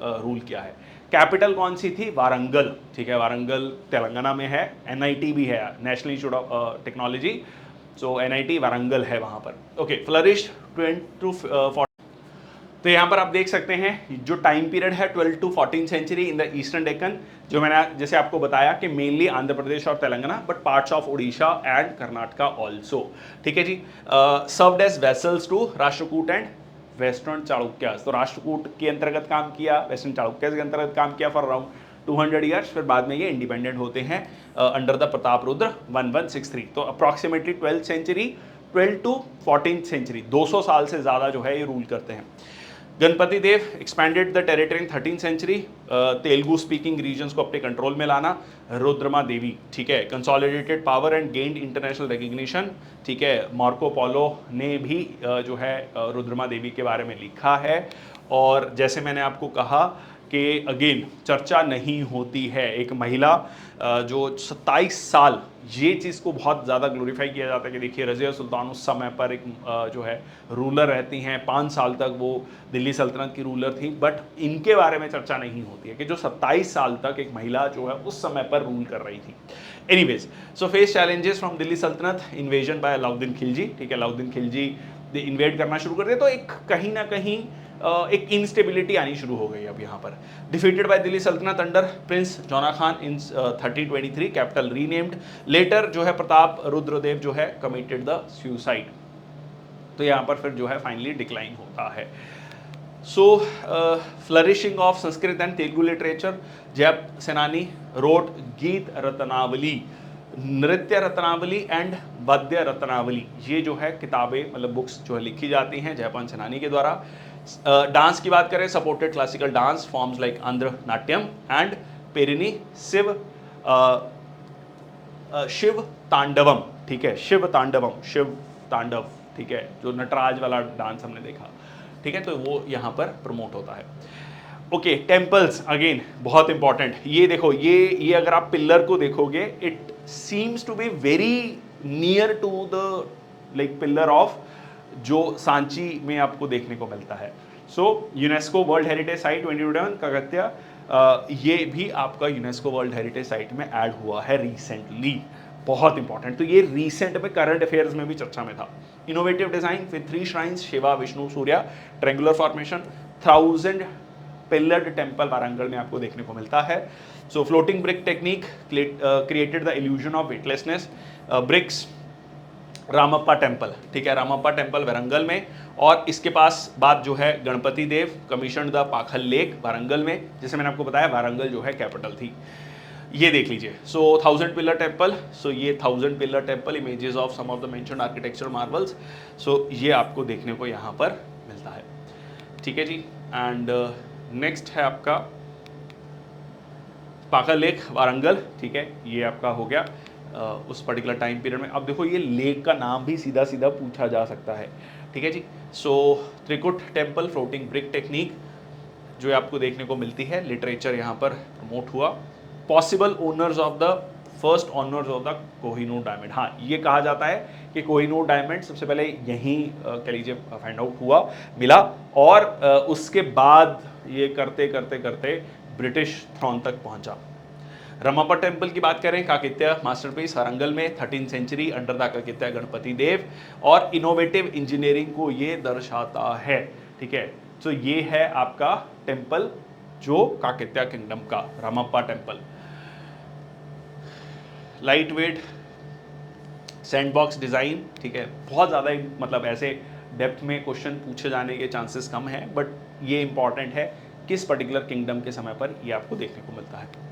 Speaker 1: रूल किया है। कैपिटल कौन सी थी? वारंगल। ठीक है, वारंगल तेलंगाना में है, NIT भी है, national institute of technology, so NIT Warangal है वहाँ पर। Okay, flourish 20 to 40। तो यहाँ पर आप देख सकते हैं जो टाइम पीरियड है 12th to 14th century in the eastern Deccan, जो मैंने जैसे आपको बताया कि मेनली आंध्र प्रदेश और Telangana, but parts of Orissa and Karnataka also. ठीक है जी, served as vassals to Rashtrakuta and western Chalukyas. तो राष्ट्रकूट के अंतर्गत काम किया, वेस्टर्न चालुक्यास के अंतर्गत काम किया फॉर अराउंड 200 ईयर्स, फिर बाद में ये इंडिपेंडेंट होते हैं अंडर द प्रताप रुद्र 1163। तो approximately 12th century 12th to 14th century 200 साल से ज़्यादा जो है ये रूल करते हैं। Ganapati Deva expanded the territory in 13th century, Telugu speaking regions को अपने कंट्रोल में लाना। रुद्रमा देवी, ठीक है, consolidated power and gained international recognition. ठीक है, मार्को पोलो ने भी जो है रुद्रमा देवी के बारे में लिखा है, और जैसे मैंने आपको कहा कि अगेन चर्चा नहीं होती है एक महिला जो 27 साल, ये चीज़ को बहुत ज़्यादा ग्लोरीफाई किया जाता है कि देखिए रज़िया सुल्तान उस समय पर एक जो है रूलर रहती हैं, 5 साल तक वो दिल्ली सल्तनत की रूलर थी, बट इनके बारे में चर्चा नहीं होती है कि जो 27 साल तक एक महिला जो है उस समय पर रूल कर रही थी। Anyways, so face challenges from Delhi सल्तनत, इन्वेजन बाय अलाउद्दीन खिलजी। ठीक है, अलाउद्दीन खिलजी इन्वेड करना शुरू कर दिया, तो एक कहीं ना कहीं एक इंस्टेबिलिटी आनी शुरू हो गई अब यहाँ पर। डिफीटेड बाय दिल्ली सल्तनत अंडर प्रिंस जौना खान इन 1323, कैपिटल रीनेम्ड। लेटर जो है प्रताप रुद्रदेव जो है कमिटेड द सुसाइड। तो यहाँ पर फिर जो है फाइनली डिक्लाइन होता है। So flourishing of Sanskrit and Telugu literature, Jayapa Senani wrote गीत रत्नावली, नृत्य रत्नावली एंड वाद्य रत्नावली, ये जो है किताबें मतलब बुक्स जो है लिखी जाती हैं जयपाल सेनानी के द्वारा। डांस की बात करें, supported classical dance forms like Andhra Natyam and Perini Shiva Tandavam. ठीक है, शिव तांडवम, शिव तांडव, ठीक है, जो नटराज वाला डांस हमने देखा, ठीक है, तो वो यहाँ पर प्रमोट होता है। ओके, टेम्पल्स अगेन बहुत इंपॉर्टेंट। ये देखो, ये अगर आप पिलर को देखोगे, it seems to be very near to the like pillar of जो सांची में आपको देखने को मिलता है। So UNESCO world heritage site 2021 Kakatiya, ये भी आपका यूनेस्को वर्ल्ड हेरिटेज साइट में ऐड हुआ है रिसेंटली, बहुत इंपॉर्टेंट। तो ये रिसेंट में करंट अफेयर्स में भी चर्चा में था। Innovative design with 3 shrines, Shiva, Vishnu, Surya, triangular formation, 1000 pillared temple Warangal में आपको देखने को मिलता है। So floating brick technique created the illusion of weightlessness, bricks, Ramappa temple, ठीक है, रामप्पा टेम्पल वारंगल में। और इसके पास बात जो है गणपति देव commission the Pakhal lake Warangal में, जैसे मैंने आपको बताया वारंगल जो है कैपिटल थी। ये देख लीजिए, सो 1000 पिलर टेम्पल, सो ये 1000 pillar temple, images of some of the mentioned architecture marbles, so ये आपको देखने को यहाँ पर मिलता है, ठीक है जी। एंड नेक्स्ट है आपका पाखल लेक वारंगल, ठीक है, ये आपका हो गया उस पर्टिकुलर टाइम पीरियड में। अब देखो ये लेक का नाम भी सीधा सीधा पूछा जा सकता है, ठीक है जी। सो Trikut temple, floating brick technique जो आपको देखने को मिलती है, लिटरेचर यहाँ पर प्रमोट हुआ। Possible owners of the first honours of the Kohinoor diamond, हाँ ये कहा जाता है कि कोहिनूर डायमंड सबसे पहले यहीं कह लीजिए फाइंड आउट हुआ, मिला, और उसके बाद ये करते करते करते ब्रिटिश थ्रोन तक पहुंचा। रमाप्पा टेम्पल की बात करें, काकतीय मास्टरपीस वारंगल में 13th century under the Kakatiya Ganapati Deva, और इनोवेटिव इंजीनियरिंग को ये दर्शाता है, ठीक है। तो ये है आपका टेम्पल जो काकतीय किंगडम का Ramappa temple. Light weight sandbox design, ठीक है, बहुत ज़्यादा मतलब ऐसे डेप्थ में क्वेश्चन पूछे जाने के चांसेस कम है, बट ये इंपॉर्टेंट है किस पर्टिकुलर किंगडम के समय पर ये आपको देखने को मिलता है।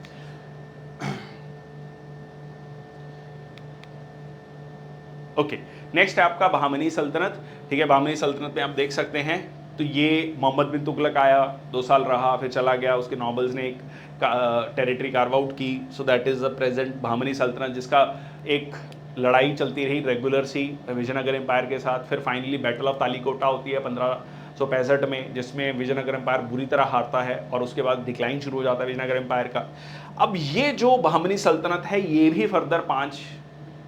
Speaker 1: ओके, नेक्स्ट है आपका बहामनी सल्तनत, ठीक है। बहामनी सल्तनत में आप देख सकते हैं, तो ये मोहम्मद बिन तुगलक आया, 2 साल रहा, फिर चला गया, उसके नॉबल्स ने एक टेरिटरी कार्व आउट की, so that is the present Bahmani सल्तनत, जिसका एक लड़ाई चलती रही रेगुलर सी विजयनगर एम्पायर के साथ। फिर फाइनली बैटल ऑफ तालीकोटा होती है 1565 में, जिसमें विजयनगर एम्पायर बुरी तरह हारता है, और उसके बाद डिक्लाइन शुरू हो जाता है विजयनगर एम्पायर का। अब ये जो बहामनी सल्तनत है, ये भी फर्दर 5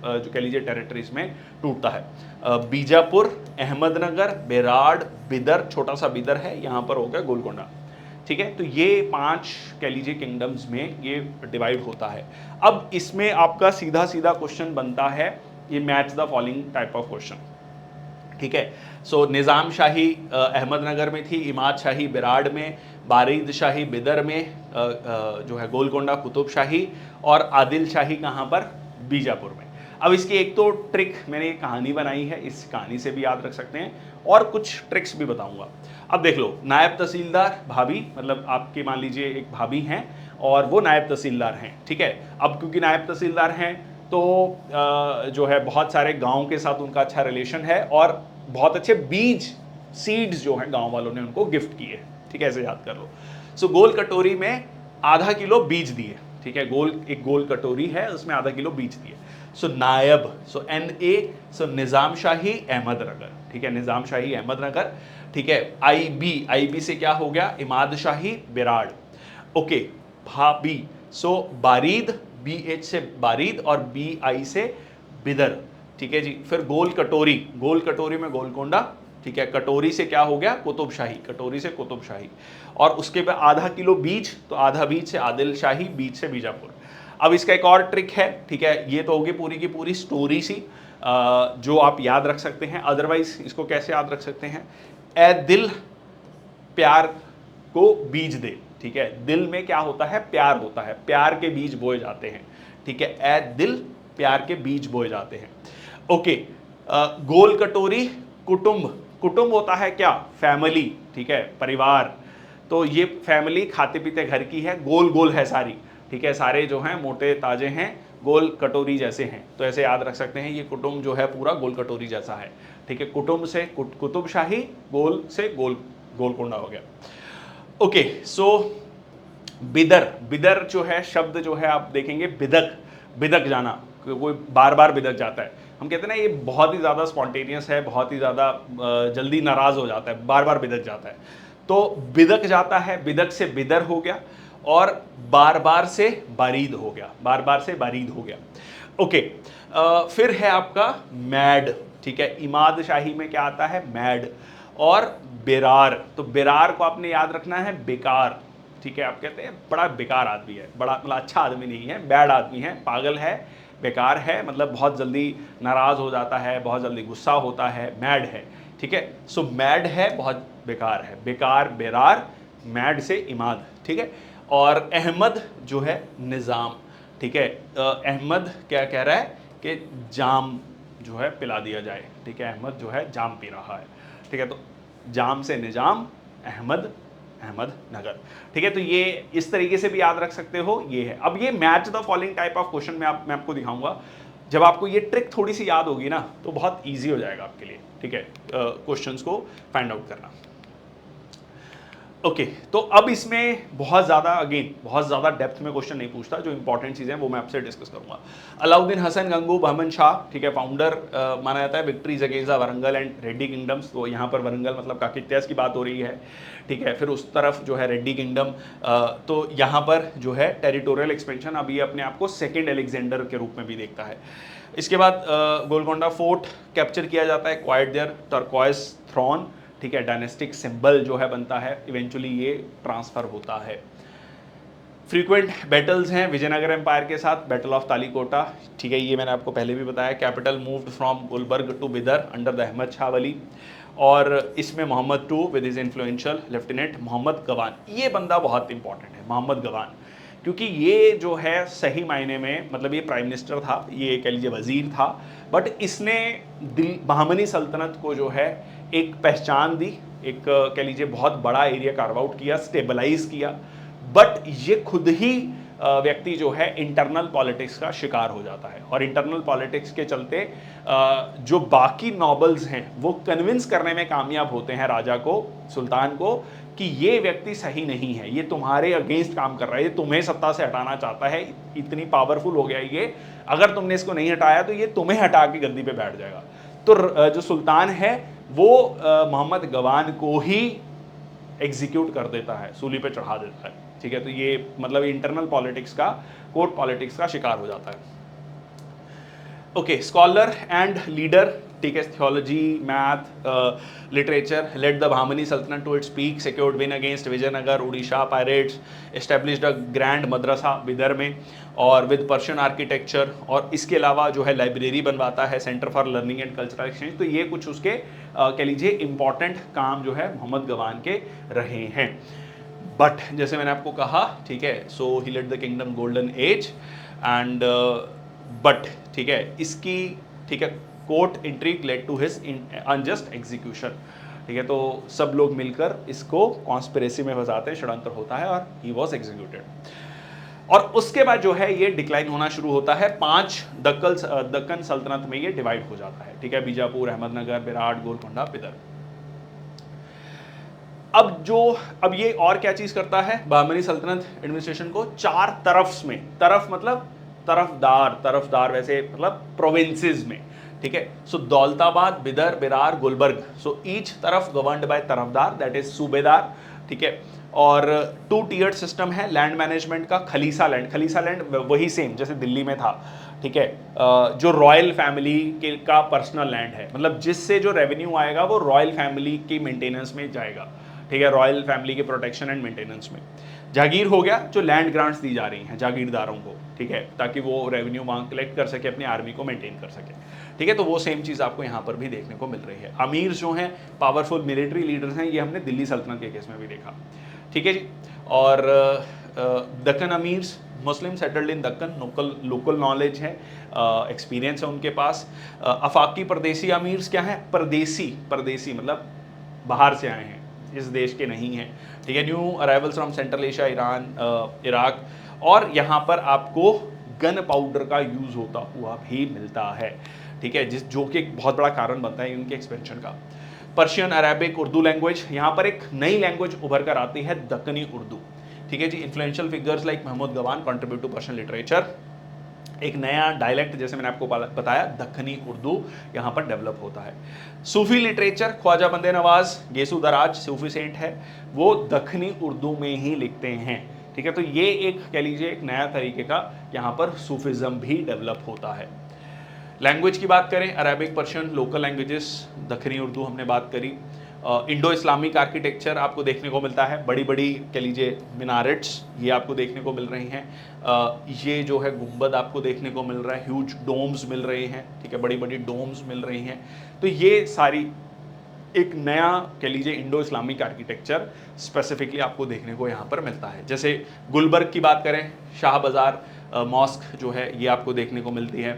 Speaker 1: जो कह लीजिए टेरिटरीज में टूटता है। बीजापुर, अहमदनगर, बेराड़, बिदर, छोटा सा बिदर है, यहाँ पर हो गया गोलकोंडा, ठीक है। तो ये 5 कह लीजिए किंगडम्स में ये डिवाइड होता है। अब इसमें आपका सीधा सीधा क्वेश्चन बनता है, ये match the following type of question, ठीक है। सो निज़ाम शाही अहमदनगर में थी, इमाद शाही बिराड़ में, बारिद शाही बिदर में, जो है गोलकोंडा कुतुब शाही, और आदिल शाही कहाँ पर, बीजापुर में। अब इसकी एक तो ट्रिक मैंने ये कहानी बनाई है, इस कहानी से भी याद रख सकते हैं, और कुछ ट्रिक्स भी बताऊंगा। अब देख लो, नायब तहसीलदार भाभी, मतलब आपके मान लीजिए एक भाभी हैं और वो नायब तहसीलदार हैं, ठीक है। अब क्योंकि नायब तहसीलदार हैं तो जो है बहुत सारे गाँव के साथ उनका अच्छा रिलेशन है, और बहुत अच्छे बीज सीड्स जो हैं गाँव वालों ने उनको गिफ्ट किए, ठीक है, ऐसे याद कर लो। सो गोल कटोरी में आधा किलो बीज दिए, ठीक है, एक गोल कटोरी है, उसमें आधा किलो बीज दिए। सो नायब, सो NA, सो निज़ाम शाही अहमदनगर, ठीक है, निज़ाम शाही अहमदनगर, ठीक है। IB से क्या हो गया, इमाद शाही बिराड़, ओके। भाभी, सो बारीद, BH से बारीद, और BI से बिदर, ठीक है जी। फिर गोल कटोरी में गोलकोंडा, ठीक है। कटोरी से क्या हो गया, कुतुब शाही, कटोरी से कुतुब शाही, और उसके बाद आधा किलो बीज, तो आधा बीज से आदिल शाही, बीज से बीजापुर। अब इसका एक और ट्रिक है, ठीक है, ये तो होगी पूरी की पूरी स्टोरी सी जो आप याद रख सकते हैं। अदरवाइज इसको कैसे याद रख सकते हैं, ए दिल प्यार को बीज दे, ठीक है। दिल में क्या होता है, प्यार होता है, प्यार के बीज बोए जाते हैं, ठीक है। ए दिल प्यार के बीज बोए जाते हैं, ओके। गोल कटोरी, कुटुंब होता है क्या, फैमिली, ठीक है, परिवार। तो ये फैमिली खाते पीते घर की है, गोल गोल है सारी, ठीक है, सारे जो हैं मोटे ताजे हैं, गोल कटोरी जैसे हैं, तो ऐसे याद रख सकते हैं, ये कुटुंब जो है पूरा गोल कटोरी जैसा है, ठीक है। कुटुंब से कुतुब शाही, गोल से गोलकोंडा हो गया, ओके। सो बिदर जो है शब्द जो है आप देखेंगे बिदक जाना, कोई बार बार बिदक जाता है, हम कहते हैं ना ये बहुत ही ज़्यादा स्पॉन्टेनियस है, बहुत ही ज़्यादा जल्दी नाराज़ हो जाता है, बार बार बिदक जाता है। तो बिदक जाता है, बिदक से बिदर हो गया, और बार बार से बारीद हो गया, बार बार से बारीद हो गया। ओके, फिर है आपका मैड, ठीक है, इमाद शाही में क्या आता है, मैड। और बेरार, तो बेरार को आपने याद रखना है बेकार, ठीक है, आप कहते हैं बड़ा बेकार आदमी है, बड़ा मतलब अच्छा आदमी नहीं है, बैड आदमी है, पागल है, बेकार है, मतलब बहुत जल्दी नाराज़ हो जाता है, बहुत जल्दी गुस्सा होता है, मैड है, ठीक है। सो मैड है, बहुत बेकार है, बेकार, बेरार, मैड से इमाद, ठीक है। और अहमद जो है निज़ाम, ठीक है, अहमद क्या कह रहा है कि जाम जो है पिला दिया जाए, ठीक है, अहमद जो है जाम पी रहा है, ठीक है। तो जाम से निजाम, अहमद, अहमद नगर, ठीक है। तो ये इस तरीके से भी याद रख सकते हो, ये है। अब ये match the following type of question में मैं आपको दिखाऊंगा। जब आपको ये ट्रिक थोड़ी सी याद होगी ना तो बहुत ईजी हो जाएगा आपके लिए, ठीक है, क्वेश्चंस को फाइंड आउट करना। ओके, तो अब इसमें बहुत ज़्यादा डेप्थ में क्वेश्चन नहीं पूछता, जो इंपॉर्टेंट चीज़ें हैं वो मैं आपसे डिस्कस करूंगा। अलाउद्दीन हसन गंगू बहमन शाह, ठीक है, फाउंडर माना जाता है victories against the Warangal and Reddy kingdoms. तो यहाँ पर वरंगल मतलब काकतीयास की बात हो रही है, ठीक है। फिर उस तरफ जो है रेड्डी किंगडम, तो यहाँ पर जो है टेरिटोरियल एक्सपेंशन, अब ये अपने आप को सेकेंड एलेक्जेंडर के रूप में भी देखता है। इसके बाद गोलकोंडा फोर्ट कैप्चर किया जाता है, क्वाइट देयर, टर्क्वाइज थ्रोन, ठीक है, डायनेस्टिक सिंबल जो है बनता है, इवेंचुअली ये ट्रांसफर होता है। फ्रीक्वेंट बैटल्स हैं विजयनगर एम्पायर के साथ, बैटल ऑफ तालीकोटा, ठीक है, ये मैंने आपको पहले भी बताया। Capital moved from Gulbarga to Bidar under the Ahmad Shah Wali, और इसमें Mohammad two with his influential lieutenant Mohammad Gawan, ये बंदा बहुत इंपॉर्टेंट है, मोहम्मद गवान, क्योंकि ये जो है सही मायने में मतलब ये प्राइम मिनिस्टर था, ये कह लीजिए वजीर था, बट इसने बहमनी सल्तनत को जो है एक पहचान दी, एक कह लीजिए बहुत बड़ा एरिया कार्व आउट किया, स्टेबलाइज किया। बट ये खुद ही व्यक्ति जो है इंटरनल पॉलिटिक्स का शिकार हो जाता है, और इंटरनल पॉलिटिक्स के चलते जो बाकी नॉबल्स हैं वो कन्विंस करने में कामयाब होते हैं राजा को, सुल्तान को, कि ये व्यक्ति सही नहीं है, ये तुम्हारे अगेंस्ट काम कर रहा है, ये तुम्हें सत्ता से हटाना चाहता है, इतनी पावरफुल हो गया ये, अगर तुमने इसको नहीं हटाया तो ये तुम्हें हटा के गद्दी पे बैठ जाएगा। तो जो सुल्तान है वो मोहम्मद गवान को ही एग्जीक्यूट कर देता है, सूली पे चढ़ा देता है, ठीक है। तो ये मतलब इंटरनल पॉलिटिक्स का, कोर्ट पॉलिटिक्स का शिकार हो जाता है। ओके, स्कॉलर एंड लीडर, ठीक है, theology, math, literature, led the Bahmani सल्तनत to its peak, secured win against Vijayanagar, Orissa pirates, established a grand मदरसा बिदर में, और विद पर्शियन आर्किटेक्चर, और इसके अलावा जो है लाइब्रेरी बनवाता है, centre for learning and cultural exchange. तो ये कुछ उसके कह लीजिए इंपॉर्टेंट काम जो है मोहम्मद गवान के रहे हैं। बट जैसे मैंने आपको कहा, ठीक है, so he led the kingdom golden age and but, ठीक है, इसकी, ठीक है, court intrigue led to his unjust execution, ठीक है। तो सब लोग मिलकर इसको कॉन्स्पिरेसी में फंसाते हैं, षड्यंत्र होता है और ही वॉज एग्जीक्यूटेड। और उसके बाद जो है ये डिक्लाइन होना शुरू होता है, 5 दक्कन सल्तनत में ये डिवाइड हो जाता है, ठीक है, बीजापुर, अहमदनगर, बेराट, गोलकोंडा, बिदर। अब ये और क्या चीज करता है, बहमनी सल्तनत एडमिनिस्ट्रेशन को 4 तरफ्स में, तरफ मतलब तरफदार वैसे मतलब प्रोविंसेस में, ठीक है। सो दौलताबाद, बिदर, बिरार, गुलबर्ग, सो ईच तरफ governed bye Tarafdar, that is सूबेदार, ठीक है। और 2 टीयर्ड सिस्टम है लैंड मैनेजमेंट का। खलीसा लैंड वही सेम जैसे दिल्ली में था, ठीक है, जो रॉयल फैमिली के का पर्सनल लैंड है, मतलब जिससे जो रेवेन्यू आएगा वो रॉयल फैमिली की मेंटेनेंस में जाएगा, ठीक है, रॉयल फैमिली के प्रोटेक्शन एंड मेंटेनेंस में। जागीर हो गया, जो लैंड ग्रांट्स दी जा रही हैं जागीरदारों को, ठीक है, ताकि वो रेवेन्यू मांग कलेक्ट कर सके, अपनी आर्मी को मेंटेन कर सके, ठीक है। तो वो सेम चीज़ आपको यहाँ पर भी देखने को मिल रही है। अमीर जो हैं, पावरफुल मिलिट्री लीडर्स हैं, ये हमने दिल्ली सल्तनत के केस में भी देखा, ठीक है जी। और दक्कन अमीर्स, Muslim settled in Deccan, local knowledge है, एक्सपीरियंस है उनके पास। अफाकी परदेसी अमीर्स क्या है, परदेसी मतलब बाहर से आए हैं, इस देश के नहीं हैं, ठीक है। New arrivals from central Asia, Iran, Iraq, और यहाँ पर आपको गन पाउडर का यूज़ होता हुआ भी मिलता है, ठीक है, जो कि एक बहुत बड़ा कारण बनता है इनके एक्सपेंशन का। पर्शियन, अरेबिक, उर्दू लैंग्वेज, यहाँ पर एक नई लैंग्वेज उभर कर आती है, दक्कनी उर्दू, ठीक है जी। Influential figures like Mahmud Gawan contribute to Persian literature, एक नया डायलेक्ट, जैसे मैंने आपको बताया, दक्खनी उर्दू यहाँ पर डेवलप होता है। सूफी लिटरेचर, ख्वाजा बंदे नवाज, गेसू दराज सूफी सेंट है, वो दक्खनी उर्दू में ही लिखते हैं। ठीक है, तो ये एक कह लीजिए एक नया तरीके का यहाँ पर सूफिज्म भी डेवलप होता है। लैंग्वेज की बात करें, अरेबिक, पर्शियन, लोकल लैंग्वेजेस, दक्खनी उर्दू हमने बात करी। इंडो इस्लामिक आर्किटेक्चर आपको देखने को मिलता है, बड़ी बड़ी कह लीजिए मिनारेट्स ये आपको देखने को मिल रही हैं। ये जो है गुंबद आपको देखने को मिल रहा है, ह्यूज डोम्स मिल रहे हैं। ठीक है, बड़ी बड़ी डोम्स मिल रही हैं। तो ये सारी एक नया कह लीजिए इंडो इस्लामिक आर्किटेक्चर स्पेसिफिकली आपको देखने को यहाँ पर मिलता है। जैसे गुलबर्ग की बात करें, शाह बाजार मॉस्क जो है ये आपको देखने को मिलती है।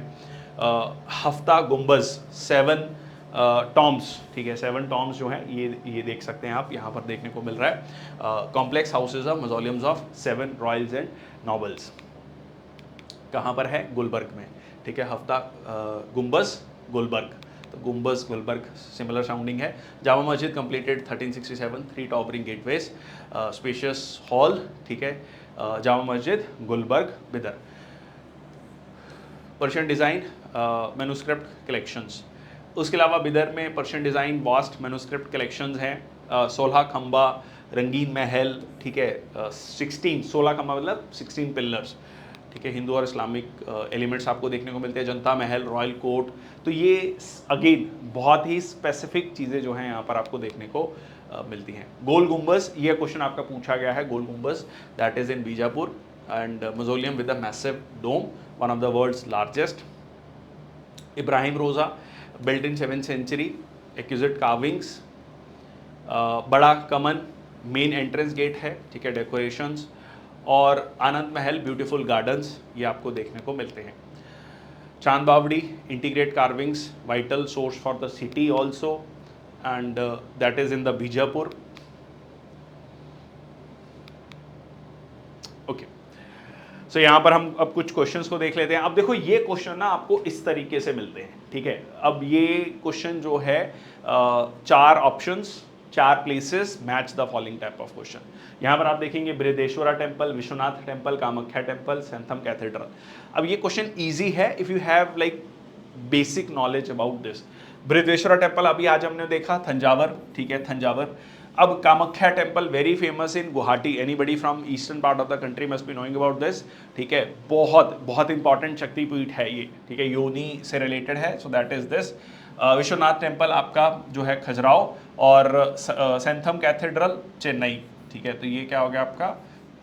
Speaker 1: हफ्ता गुंबज, 7 टॉम्स, ठीक है, 7 टॉम्स जो हैं ये देख सकते हैं आप, यहाँ पर देखने को मिल रहा है। Complex houses of mausoleums of 7 royals and nobles कहाँ पर है? गुलबर्ग में। ठीक है, हफ्ता गुंबज गुलबर्ग, तो गुंबज गुलबर्ग सिमिलर साउंडिंग है। Jama Masjid completed 1367, 3 towering gateways, spacious hall. ठीक है, Jama Masjid Gulbarga Bidar. Persian design manuscript collections, उसके अलावा बिदर में Persian design vast manuscript collections हैं। 16 खंबा रंगीन महल, ठीक है, 16 खंबा मतलब 16 पिलर्स। ठीक है, हिंदू और इस्लामिक एलिमेंट्स आपको देखने को मिलते हैं। जनता महल, रॉयल कोर्ट, तो ये अगेन बहुत ही स्पेसिफिक चीज़ें जो हैं यहाँ पर आपको देखने को मिलती हैं। गोल गुंबज, ये क्वेश्चन आपका पूछा गया है। Gol Gumbaz that is in Bijapur and mausoleum with a massive dome, one of the world's largest. Ibrahim Rauza built in 7th century, exquisite carvings. बड़ा कमन मेन एंट्रेंस गेट है। ठीक है, डेकोरेशंस। और आनंद महल, ब्यूटीफुल गार्डन्स, ये आपको देखने को मिलते हैं। Chand Bawdi, integrate carvings, vital source for the city also, and that is in the Bijapur. Okay, so यहाँ पर हम अब कुछ क्वेश्चंस को देख लेते हैं। अब देखो ये क्वेश्चन ना आपको इस तरीके से मिलते हैं। ठीक है, अब ये क्वेश्चन जो है 4 options, 4 places, match the following type of question. यहाँ पर आप देखेंगे Brihadeeswara temple, Vishwanath temple, Kamakhya temple, Santhome cathedral. अब ये क्वेश्चन इजी है if you have like basic knowledge about this. Brihadeeswara temple अभी आज हमने देखा, थंजावर। ठीक है, थंजावर। अब Kamakhya temple very famous in Guwahati, anybody from eastern part of the country must be knowing about this. ठीक है, बहुत बहुत इंपॉर्टेंट शक्तिपीठ है ये। ठीक है, योनि से रिलेटेड है, so that is this. Vishwanath temple आपका जो है खजुराहो, और सेंथम कैथेड्रल चेन्नई। ठीक है, तो ये क्या हो गया आपका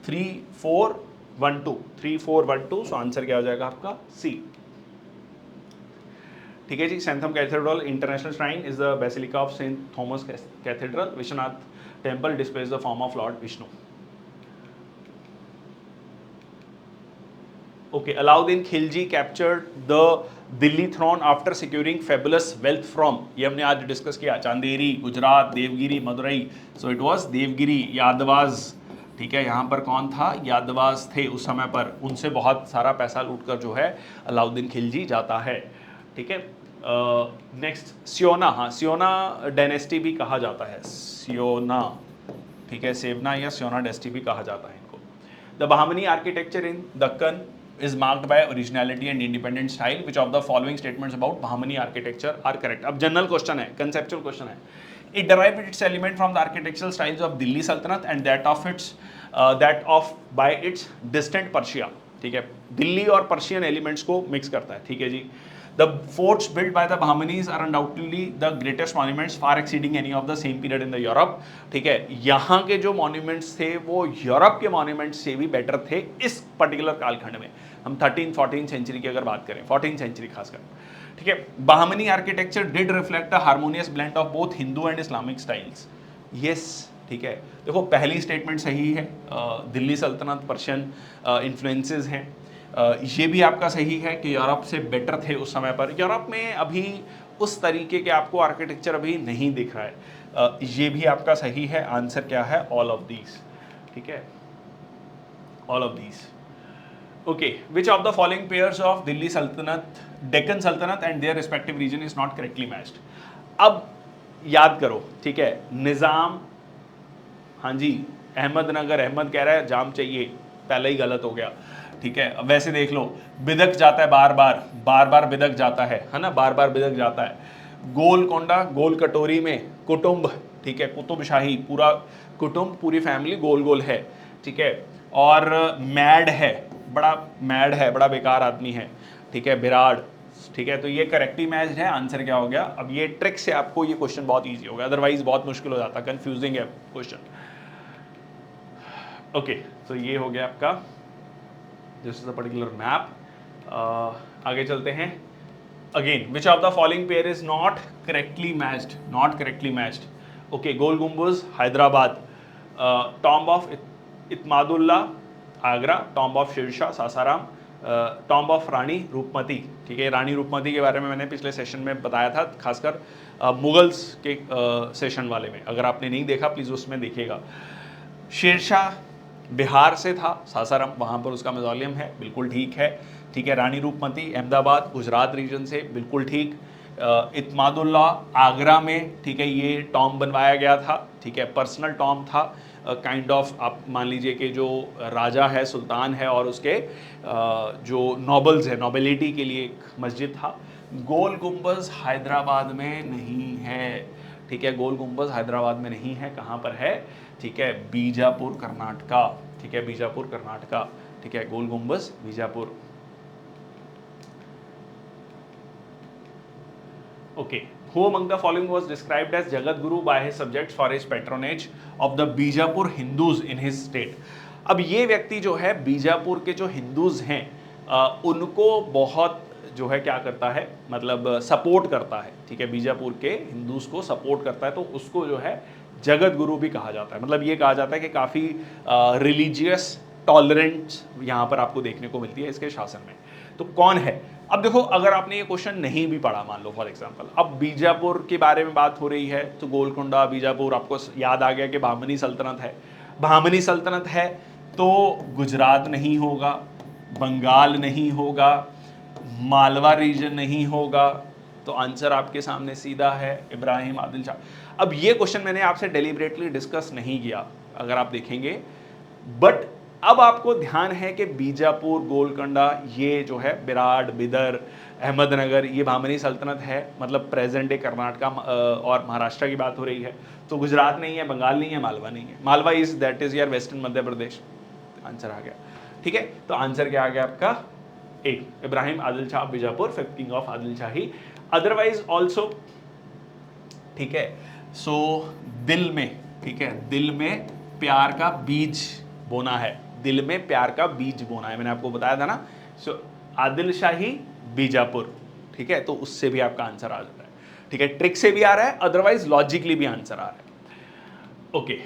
Speaker 1: 3412, 3412। सो आंसर क्या हो जाएगा आपका सी। ठीक है जी, Santhome cathedral international shrine is the basilica of Saint Thomas cathedral. Vishwanath temple displays the form of lord Vishnu. Okay, Alauddin Khilji captured the Delhi throne after securing fabulous wealth from, ये हमने आज डिस्कस किया। Chanderi, Gujarat, Devagiri, Madurai. So it was Devagiri. Yadavas, ठीक है, यहाँ पर कौन था? यादवाज थे उस समय पर, उनसे बहुत सारा पैसा लूटकर जो है अलाउद्दीन खिलजी जाता है। ठीक है, नेक्स्ट सियोना, हाँ सियोना डायनेस्टी भी कहा जाता है, सियोना। ठीक है, सेवना या सियोना डायनेस्टी भी कहा जाता है इनको। The Bahmani architecture in Deccan is marked by originality and independent style. Which of the following statements about Bahmani architecture are correct? अब जनरल क्वेश्चन है, कंसेप्चुअल क्वेश्चन है। It derived its element from the architectural styles of Delhi Sultanate and that of by its distant Persia. ठीक है, दिल्ली और Persian elements को mix करता है। ठीक है जी। The forts built by the Bahmanis are undoubtedly the greatest monuments, far exceeding any of the same period in the Europe. ठीक है, यहाँ के जो मॉन्यूमेंट्स थे वो यूरोप के मॉन्यूमेंट्स से भी बेटर थे इस पर्टिकुलर कालखंड में। हम 13-14 सेंचुरी की अगर बात करें, 14 सेंचुरी खासकर। ठीक है, Bahmani architecture did reflect a harmonious blend of both Hindu and Islamic styles. Yes, ठीक है, देखो पहली स्टेटमेंट सही है, दिल्ली सल्तनत पर्शियन इन्फ्लुएंसेस हैं। ये भी आपका सही है कि यूरोप से बेटर थे उस समय पर। यूरोप में अभी उस तरीके के आपको आर्किटेक्चर अभी नहीं दिख रहा है। ये भी आपका सही है। आंसर क्या है? All of these. ठीक है, all of these. Okay, which of the following pairs of Delhi सल्तनत, डेक्कन सल्तनत and their respective region is not correctly matched? अब याद करो, ठीक है, निज़ाम, हाँ जी, अहमदनगर, अहमद कह रहा है जाम चाहिए, पहले ही गलत हो गया। ठीक है। अब वैसे देख लो, बिदक जाता है बार बार बिदक जाता है ना, बार बार बिदक जाता है। गोलकोंडा, गोल कटोरी में कुटुंब, ठीक है, कुतुबशाही, पूरा कुटुंब, पूरी फैमिली गोल गोल है, ठीक है। और मैड है, बड़ा मैड है, बड़ा बेकार आदमी है, ठीक है, विराट, ठीक है। तो ये करेक्टली मैच है, आंसर क्या हो गया। अब ये ट्रिक से आपको ये क्वेश्चन बहुत इजी हो गया, अदरवाइज बहुत मुश्किल हो जाता, कंफ्यूजिंग है क्वेश्चन। ओके, तो ये हो गया आपका this is a particular map. आगे चलते हैं। Again, which of the following pair is not correctly matched, not correctly matched. Okay, Gol Gumbaz Hyderabad, tomb of Itimaduddaula Agra, tomb of Sher Shah Sasaram, tomb of Rani Roopmati, ठीक है। रानी रूपमती के बारे में मैंने पिछले सेशन में बताया था, खासकर मुगल्स के सेशन वाले में, अगर आपने नहीं देखा प्लीज़ उसमें देखिएगा। शेरशाह बिहार से था, सासाराम, वहाँ पर उसका मेज़ोलियम है, बिल्कुल ठीक है, ठीक है। रानी रूपमती अहमदाबाद गुजरात रीजन से, बिल्कुल ठीक। इत्मादुल्ला आगरा में, ठीक है, ये टॉम्ब बनवाया गया था, ठीक है, पर्सनल टॉम्ब था, काइंड ऑफ आप मान लीजिए कि जो राजा है, सुल्तान है, और उसके जो नॉबल्स है, नॉबिलिटी के लिए एक मस्जिद था। गोल गुम्बज हैदराबाद में नहीं है, ठीक है, गोल गुम्बज हैदराबाद में नहीं है, कहाँ पर है, ठीक है, बीजापुर कर्नाटका, ठीक है, बीजापुर कर्नाटका, ठीक है, गोल गुम्बज Bijapur. Okay, who among the following was described as Jagat Guru by his subjects for his patronage of the Bijapur Hindus in his state? अब ये व्यक्ति जो है बीजापुर के जो हिंदूज हैं उनको बहुत जो है क्या करता है, मतलब सपोर्ट करता है, ठीक है, बीजापुर के हिंदूज को सपोर्ट करता है, तो उसको जो है जगत गुरु भी कहा जाता है। मतलब ये कहा जाता है कि काफ़ी रिलीजियस टॉलरेंस यहाँ पर आपको देखने को मिलती है इसके शासन में। तो कौन है? अब देखो, अगर आपने ये क्वेश्चन नहीं भी पढ़ा, मान लो फॉर एग्जांपल, अब बीजापुर के बारे में बात हो रही है, तो गोलकोंडा बीजापुर आपको याद आ गया कि बहमनी सल्तनत है। बहमनी सल्तनत है तो गुजरात नहीं होगा, बंगाल नहीं होगा, मालवा रीजन नहीं होगा, तो आंसर आपके सामने सीधा है, इब्राहिम आदिल शाह। अब ये क्वेश्चन मैंने आपसे डेलिबरेटली डिस्कस नहीं किया, अगर आप देखेंगे, बट अब आपको ध्यान है कि बीजापुर, गोलकोंडा, ये जो है विराट, बिदर, अहमदनगर, ये बहमनी सल्तनत है, मतलब प्रेजेंट डे कर्नाटका और महाराष्ट्र की बात हो रही है। तो गुजरात नहीं है, बंगाल नहीं है, मालवा नहीं है। मालवा इज दैट इज यार वेस्टर्न मध्य प्रदेश, आंसर आ गया, ठीक है। तो आंसर क्या आ गया आपका? A, Ibrahim Adil Shah Bijapur, fifth king of Adil Shahi. Otherwise also, ठीक है, सो दिल में, ठीक है, दिल में प्यार का बीज बोना है, दिल में प्यार का बीज बोना है, मैंने आपको बताया था ना। सो आदिल शाही बीजापुर, ठीक है, तो उससे भी आपका आंसर आ जाता है, ठीक है, ट्रिक से भी आ रहा है, अदरवाइज लॉजिकली भी आंसर आ रहा है। Okay,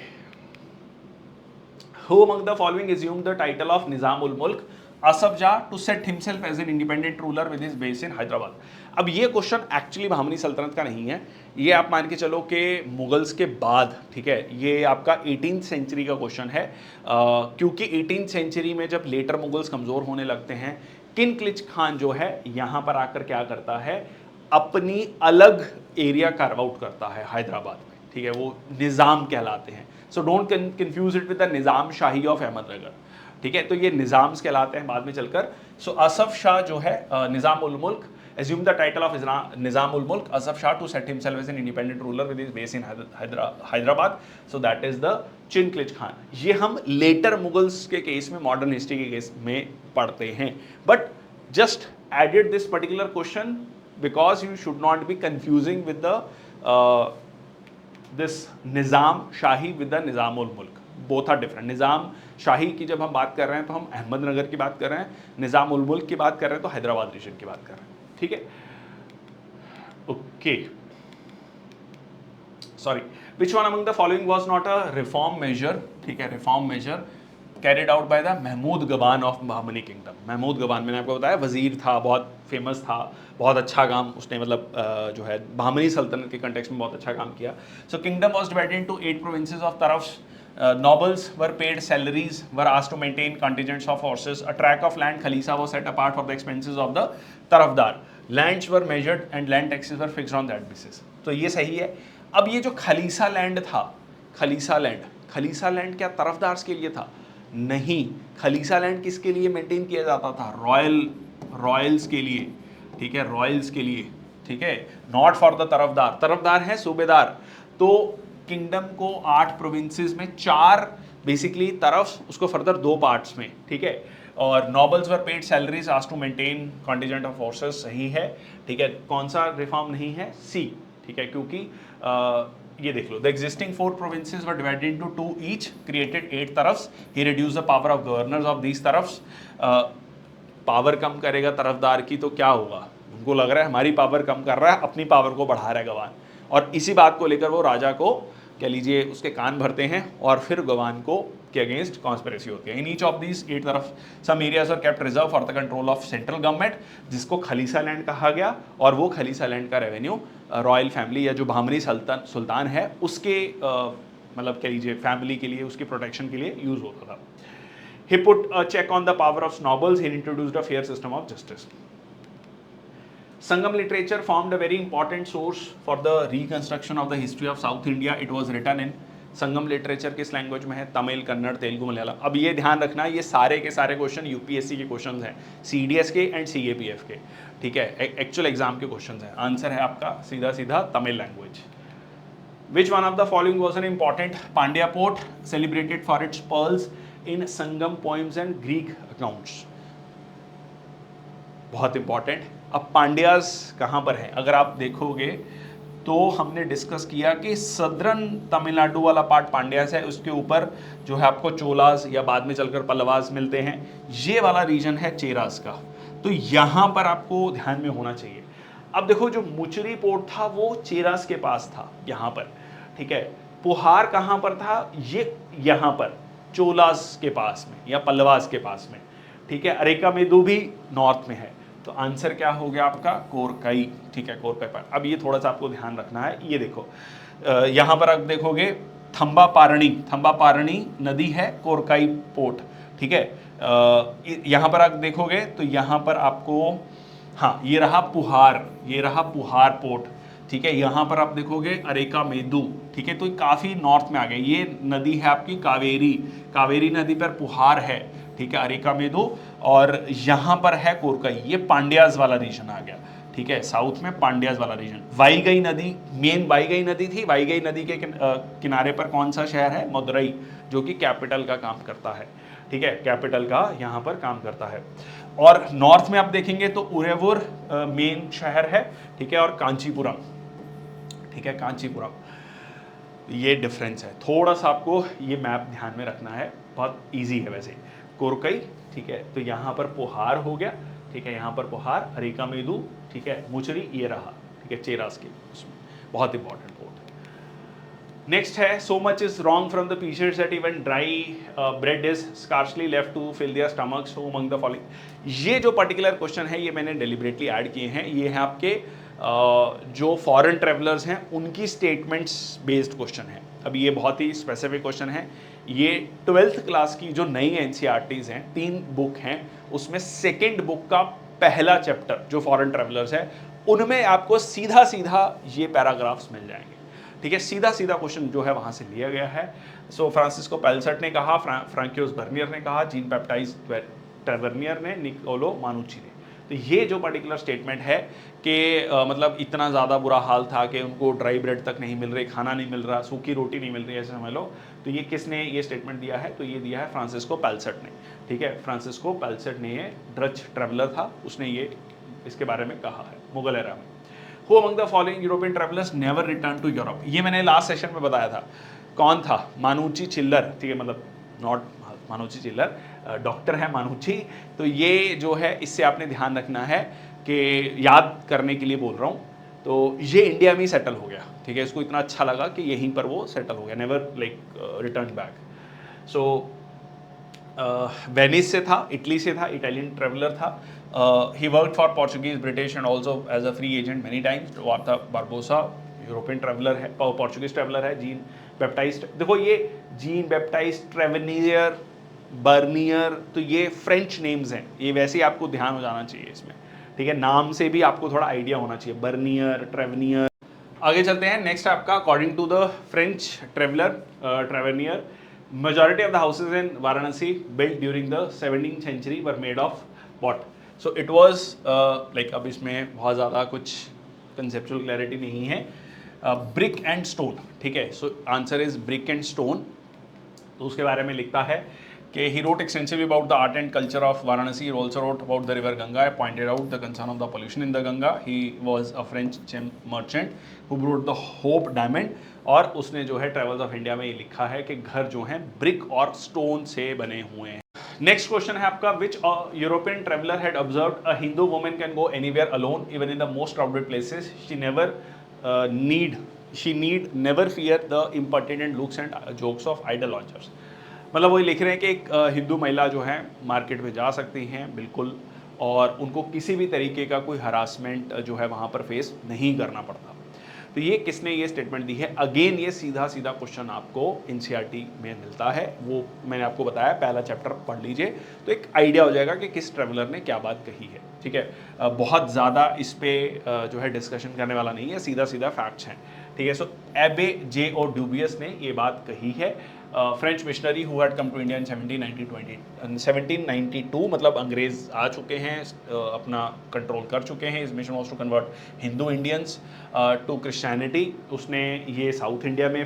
Speaker 1: who among the following assumed the title of Nizam ul Mulk Asaf Jah to set himself as an independent ruler with his base in Hyderabad? अब ये क्वेश्चन एक्चुअली बहमनी सल्तनत का नहीं है, ये आप मान के चलो कि मुगल्स के बाद, ठीक है, ये आपका 18th सेंचुरी का क्वेश्चन है, क्योंकि 18th सेंचुरी में जब लेटर मुगल्स कमज़ोर होने लगते हैं, किंग-किलिच खान जो है यहाँ पर आकर क्या करता है, अपनी अलग एरिया कार्व आउट करता है हैदराबाद में, ठीक है, वो निज़ाम कहलाते हैं। So don't confuse it with the Nizam shahi of Ahmednagar, ठीक है, तो ये निज़ाम्स कहलाते हैं बाद में चलकर। सो असफ शाह जो है निज़ाम उल मुल्क assumed the title of Nizam ul Mulk Asaf Shah to set himself as an independent ruler with his base in Hyderabad. So that is the Chin-Kilich Khan. ये हम लेटर मुगल्स के केस में, मॉडर्न हिस्ट्री के case में पढ़ते हैं, but just added this particular question because you should not be confusing with the this Nizam Shahi with the Nizam ul Mulk, both are different. Nizam Shahi की जब हम बात कर रहे हैं तो हम अहमदनगर की बात कर रहे हैं, निज़ाम उल मुल्क की बात कर रहे हैं तो हैदराबाद रीजन की बात कर रहे हैं, ठीक है। Okay, sorry, which one among the following was not a reform measure, ठीक है, reform measure carried out by the Mahmud Gawan of Bahmani kingdom. Mahmud Gawan मैंने आपको बताया वजीर था, बहुत फेमस था, बहुत अच्छा काम उसने, मतलब जो है बहमनी सल्तनत के कंटेक्स्ट में बहुत अच्छा काम किया। So kingdom was divided into 8 provinces of tarafs. Nobles were paid salaries, were asked to maintain contingents of horses. A tract of land, Khalisa, was set apart for the expenses of the Tarafdar. Lands were measured and land taxes were fixed on that basis. तो ये सही है। अब ये जो khalisa land था, khalisa land क्या तरफदार के लिए था? नहीं, खलीसा लैंड किसके लिए मेंटेन किया जाता था? रॉयल्स के लिए, ठीक है, रॉयल्स के लिए, ठीक है, नॉट फॉर द तरफदार। तरफदार है सूबेदार। तो किंगडम को 8 प्रोविंसेस में 4 बेसिकली तरफ, उसको फर्दर 2 पार्ट्स में, ठीक है। और nobles were paid salaries ask to maintain contingent of forces, सही है, ठीक है। कौन सा रिफॉर्म नहीं है? सी, ठीक है, क्योंकि ये देख लो, the existing 4 provinces were divided into 2 each, created 8 tarafs, he reduce the power of governors of these tarafs. Power कम करेगा तरफदार की तो क्या होगा? उनको लग रहा है हमारी पावर कम कर रहा है, अपनी पावर को बढ़ा रहा है गवान, और इसी बात को लेकर वो राजा को कह लीजिए उसके कान भरते हैं, और फिर गवान को के अगेंस्ट कॉन्स्पिरेसी होती है। इन ईच ऑफ दीज 8 तरफ some areas are kept reserve for the control of central government, जिसको खलीसा लैंड कहा गया, और वो खलीसा लैंड का रेवेन्यू रॉयल फैमिली या जो भामनी सुल्तान है उसके मतलब कह लीजिए फैमिली के लिए, उसकी प्रोटेक्शन के लिए यूज होता था। He put a check on the power of nobles. He introduced a fair system of justice. Sangam literature formed a very important source for the reconstruction of the history of South India. It was written in Sangam literature किस language में है? तमिल, कन्नड़, तेलुगु, मलयालम। अब ये ध्यान रखना, ये सारे के सारे क्वेश्चन यूपीएससी के क्वेश्चन हैं, सीडीएस के एंड सीएपीएफ के, ठीक है, एक्चुअल एग्जाम के क्वेश्चन हैं। आंसर है आपका सीधा सीधा Tamil language. Which one of the following was an important Pandya port celebrated for its pearls in Sangam poems and Greek accounts? बहुत इंपॉर्टेंट। अब पांड्यास कहाँ पर है? अगर आप देखोगे तो हमने डिस्कस किया कि सदर्न तमिलनाडु वाला पार्ट पांड्यास है, उसके ऊपर जो है आपको चोलास या बाद में चलकर पल्लवास मिलते हैं। ये वाला रीजन है चेरास का, तो यहाँ पर आपको ध्यान में होना चाहिए। अब देखो, जो मुचरी पोर्ट था वो चेरास के पास था, यहाँ पर, ठीक है। पुहार कहाँ पर था? ये यहाँ पर चोलास के पास में या पल्लवास के पास में, ठीक है। अरेका मेदू भी नॉर्थ में है, तो आंसर क्या हो गया आपका? कोरकई, ठीक है, कोरकई पर। अब ये थोड़ा सा आपको ध्यान रखना है, ये देखो यहाँ पर आप देखोगे थम्बापारणी नदी है, कोरकई पोर्ट, ठीक है। यहाँ पर आप देखोगे तो यहाँ पर आपको, हाँ, ये रहा पुहार पोर्ट, ठीक है। यहाँ पर आप देखोगे अरेका मेदू, ठीक है, तो काफ़ी नॉर्थ में आ गए। ये नदी है आपकी कावेरी नदी पर पुहार है, ठीक है, अरेका मेदू, और यहाँ पर है कोरकई। ये पांड्याज वाला रीजन आ गया, ठीक है, साउथ में पांड्याज वाला रीजन। वाईगई नदी, मेन वाईगई नदी थी। वाईगई नदी के किनारे पर कौन सा शहर है? मदुरई, जो कि कैपिटल का काम करता है, ठीक है, कैपिटल का यहाँ पर काम करता है। और नॉर्थ में आप देखेंगे तो उरेवुर मेन शहर है, ठीक है, और कांचीपुरम, ठीक है, कांचीपुरम। ये डिफरेंस है, थोड़ा सा आपको ये मैप ध्यान में रखना है, बहुत इजी है वैसे। कोरकई, ठीक है, तो यहाँ पर पुहार हो गया, ठीक है, यहाँ पर पुहार, अरेका मेदू, ठीक है, मुचरी ये रहा, ठीक है, चेरास के उसमें, बहुत इंपॉर्टेंट पोर्ट है। नेक्स्ट है, so much is wrung from the pieces that even dry bread is scarcely left to fill their stomachs, who among the following. ये जो पर्टिकुलर क्वेश्चन है ये मैंने डेलिबरेटली ऐड किए हैं, ये है आपके जो फॉरेन ट्रेवलर्स हैं उनकी स्टेटमेंट्स बेस्ड क्वेश्चन है। अब ये बहुत ही स्पेसिफिक क्वेश्चन है। ये 12th क्लास की जो नई एनसीईआरटीज़ हैं, 3 बुक हैं, उसमें सेकेंड बुक का पहला चैप्टर जो फॉरेन ट्रेवलर्स है उनमें आपको सीधा सीधा ये पैराग्राफ्स मिल जाएंगे, ठीक है, सीधा सीधा क्वेश्चन जो है वहाँ से लिया गया है। सो फ्रांसिस्को पेल्सर्ट ने कहा, फ्रैंकोस बर्नियर ने कहा, जीन बैप्टाइज ट्रेवर्नियर ने, निकोलो मानुची ने। तो ये जो पर्टिकुलर स्टेटमेंट है कि मतलब इतना ज़्यादा बुरा हाल था कि उनको ड्राई ब्रेड तक नहीं मिल रही, खाना नहीं मिल रहा, सूखी रोटी नहीं मिल रही, ऐसे समझ लो। तो ये किसने ये स्टेटमेंट दिया है? तो ये दिया है फ्रांसिस्को पेल्सर्ट ने, ठीक है। फ्रांसिस्को पेल्सर्ट ने, ये डच ट्रैवलर था, उसने ये इसके बारे में कहा है मुगल एरा में। Who among the following European travellers never return to Europe? ये मैंने लास्ट सेशन में बताया था, कौन था? मानुची चिल्लर, ठीक है, मतलब नॉट मानुची चिल्लर, डॉक्टर है मानुची। तो ये जो है इससे आपने ध्यान रखना है कि याद करने के लिए बोल रहा हूँ। तो ये इंडिया में ही सेटल हो गया, ठीक है, इसको इतना अच्छा लगा कि यहीं पर वो सेटल हो गया, never like return back. So Venice से था, इटली से था, इटालियन ट्रेवलर था। He work for Portuguese, British and also as a free agent many times. Duarte Barbosa European traveller है, पोर्चुगीज ट्रेवलर है। जीन बैप्टाइस्ट, देखो ये जीन बैप्टाइस्ट, ट्रेवेनियर, बर्नियर, तो ये फ्रेंच नेम्स हैं, ये वैसे ही आपको ध्यान हो जाना चाहिए इसमें, ठीक है, नाम से भी आपको थोड़ा आइडिया होना चाहिए, बर्नियर, ट्रेवेनियर। आगे चलते हैं, नेक्स्ट आपका according to the French traveller Tavernier, majority of the houses in Varanasi built during the 17th century were made of what? So it was like, अब इसमें बहुत ज़्यादा कुछ conceptual clarity नहीं है, brick and stone, ठीक है. So answer is brick and stone. तो उसके बारे में लिखता है कि he wrote extensively about the art and culture of Varanasi. He also wrote about the river Ganga. I pointed out the concern of the pollution in the Ganga. He was a French gem merchant who brought the Hope diamond. और उसने जो है travels of India में ये लिखा है कि घर जो हैं ब्रिक और स्टोन से बने हुए हैं. नेक्स्ट क्वेश्चन है आपका, which European traveller had observed a Hindu woman can go anywhere alone even in the most crowded places. She need never fear the impertinent looks and jokes of idle loungers. मतलब वही लिख रहे हैं कि एक हिंदू महिला जो है मार्केट में जा सकती हैं बिल्कुल, और उनको किसी भी तरीके का कोई हरासमेंट जो है वहाँ पर फेस नहीं करना पड़ता. तो ये किसने ये स्टेटमेंट दी है? अगेन ये सीधा सीधा क्वेश्चन आपको एनसीईआरटी में मिलता है, वो मैंने आपको बताया, पहला चैप्टर पढ़ लीजिए तो एक आइडिया हो जाएगा कि किस ट्रेवलर ने क्या बात कही है. ठीक है, बहुत ज़्यादा इस पर जो है डिस्कशन करने वाला नहीं है, सीधा सीधा फैक्ट्स हैं. ठीक है. सो एबे जे ओ ड्यूबियस ने ये बात कही है. French missionary who had come to India in 1792, मतलब अंग्रेज आ चुके हैं, अपना कंट्रोल कर चुके हैं. His mission was to convert Hindu Indians to Christianity. उसने ये साउथ इंडिया में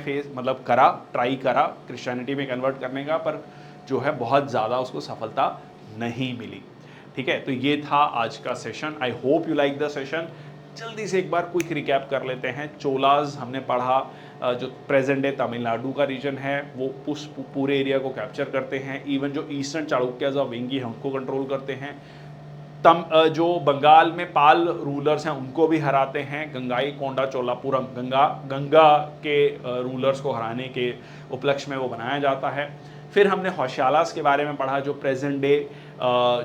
Speaker 1: ट्राई करा क्रिश्चियनिटी में कन्वर्ट करने का, पर जो है बहुत ज़्यादा उसको सफलता नहीं मिली. ठीक है, तो ये था आज का session. I hope you like the session. जल्दी से एक बार क्विक रिकैप कर लेते हैं. चोलाज हमने पढ़ा, जो प्रेजेंट डे तमिलनाडु का रीजन है वो उस पूरे एरिया को कैप्चर करते हैं. इवन जो ईस्टर्न चालुक्याज ऑफ वेंगी हैं उनको कंट्रोल करते हैं. जो बंगाल में पाल रूलर्स हैं उनको भी हराते हैं. गंगाई कोंडा चोलापुरम, गंगा के रूलर्स को हराने के उपलक्ष्य में वो बनाया जाता है. फिर हमने होशियालास के बारे में पढ़ा, जो प्रेजेंट डे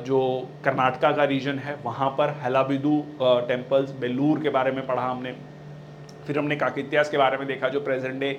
Speaker 1: जो कर्नाटका का रीजन है वहाँ पर हलाबिदू टेम्पल्स, बेलूर के बारे में पढ़ा हमने. फिर हमने काकित्यास के बारे में देखा, जो प्रेजेंट डे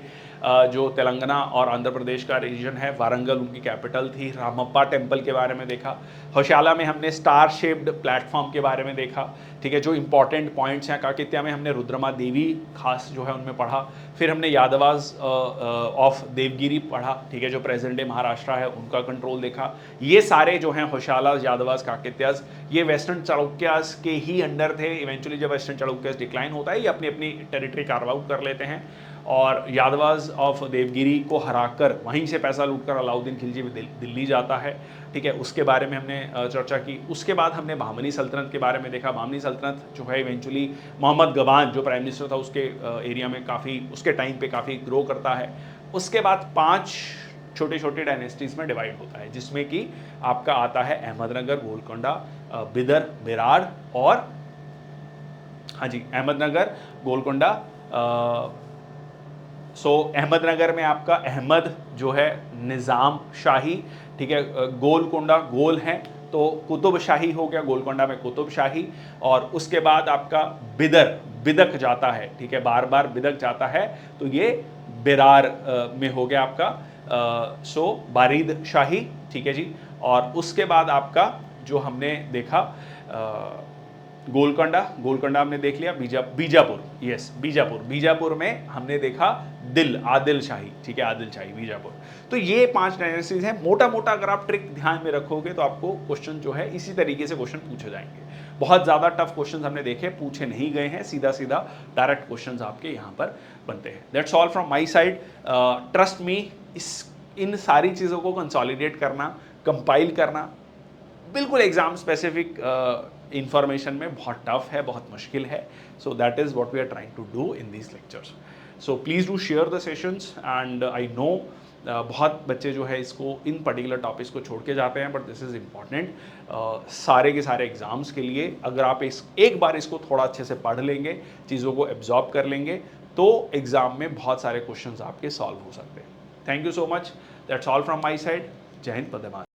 Speaker 1: जो तेलंगाना और आंध्र प्रदेश का रीजन है, वारंगल उनकी कैपिटल थी. रामप्पा टेम्पल के बारे में देखा. होशियाला में हमने स्टार शेप्ड प्लेटफॉर्म के बारे में देखा. ठीक है, जो इंपॉर्टेंट पॉइंट्स हैं. काकित्या में हमने रुद्रमा देवी खास जो है उनमें पढ़ा. फिर हमने यादवाज ऑफ देवगिरी पढ़ा. ठीक है, जो प्रेजेंट डे महाराष्ट्र है उनका कंट्रोल देखा. ये सारे जो हैं होशियालास, यादवाज, काकित्यास, ये वेस्टर्न चालुक्यास के ही अंडर थे. इवेंचुअली जब वेस्टर्न चालुक्यास डिक्लाइन होता है, ये अपनी अपनी टेरिटरी कार्व आउट कर लेते हैं, और यादवाज ऑफ देवगिरी को हराकर वहीं से पैसा लूटकर अलाउद्दीन खिलजी दिल्ली जाता है. ठीक है, उसके बारे में हमने चर्चा की. उसके बाद हमने बहमनी सल्तनत के बारे में देखा. बहमनी सल्तनत जो है इवेंचुअली मोहम्मद गवान जो प्राइम मिनिस्टर था उसके एरिया में काफ़ी, उसके टाइम पे काफ़ी ग्रो करता है. उसके बाद 5 छोटे छोटे डायनेस्टीज़ में डिवाइड होता है, जिसमें कि आपका आता है अहमदनगर, गोलकोंडा, बिदर, बेरार और अहमदनगर, गोलकोंडा. अहमदनगर में आपका अहमद जो है निज़ाम शाही. ठीक है, गोलकोंडा गोल है तो कुतुब शाही हो गया, गोलकोंडा में कुतुब शाही. और उसके बाद आपका बिदक जाता है. ठीक है, बार बार बिदक जाता है तो ये बेरार में हो गया आपका बारीद शाही. ठीक है जी. और उसके बाद आपका जो हमने देखा गोलकोंडा हमने देख लिया. बीजापुर, यस बीजापुर में हमने देखा आदिल शाही. ठीक है, आदिल शाही बीजापुर. तो ये 5 डायनेस्टीज हैं. मोटा मोटा अगर आप ट्रिक ध्यान में रखोगे तो आपको क्वेश्चन जो है इसी तरीके से क्वेश्चन पूछे जाएंगे. बहुत ज़्यादा टफ क्वेश्चन हमने देखे, पूछे नहीं गए हैं. सीधा सीधा डायरेक्ट क्वेश्चन आपके यहाँ पर बनते हैं. That's all from my side. Trust me, इन सारी चीज़ों को कंसोलिडेट करना, कंपाइल करना बिल्कुल एग्जाम स्पेसिफिक इंफॉर्मेशन में बहुत टफ है, बहुत मुश्किल है. So that is what we are trying to do in these lectures. So please do share the sessions. And I know बहुत बच्चे जो है इसको, इन पर्टिकुलर टॉपिक्स को छोड़ के जाते हैं, बट दिस इज़ इम्पॉर्टेंट सारे के सारे एग्जाम्स के लिए. अगर आप एक बार इसको थोड़ा अच्छे से पढ़ लेंगे, चीज़ों को एब्जॉर्ब कर लेंगे, तो एग्ज़ाम में बहुत सारे क्वेश्चंस आपके सॉल्व हो सकते हैं. Thank you so much. That's all from my side. जय हिंद, वंदे मातरम.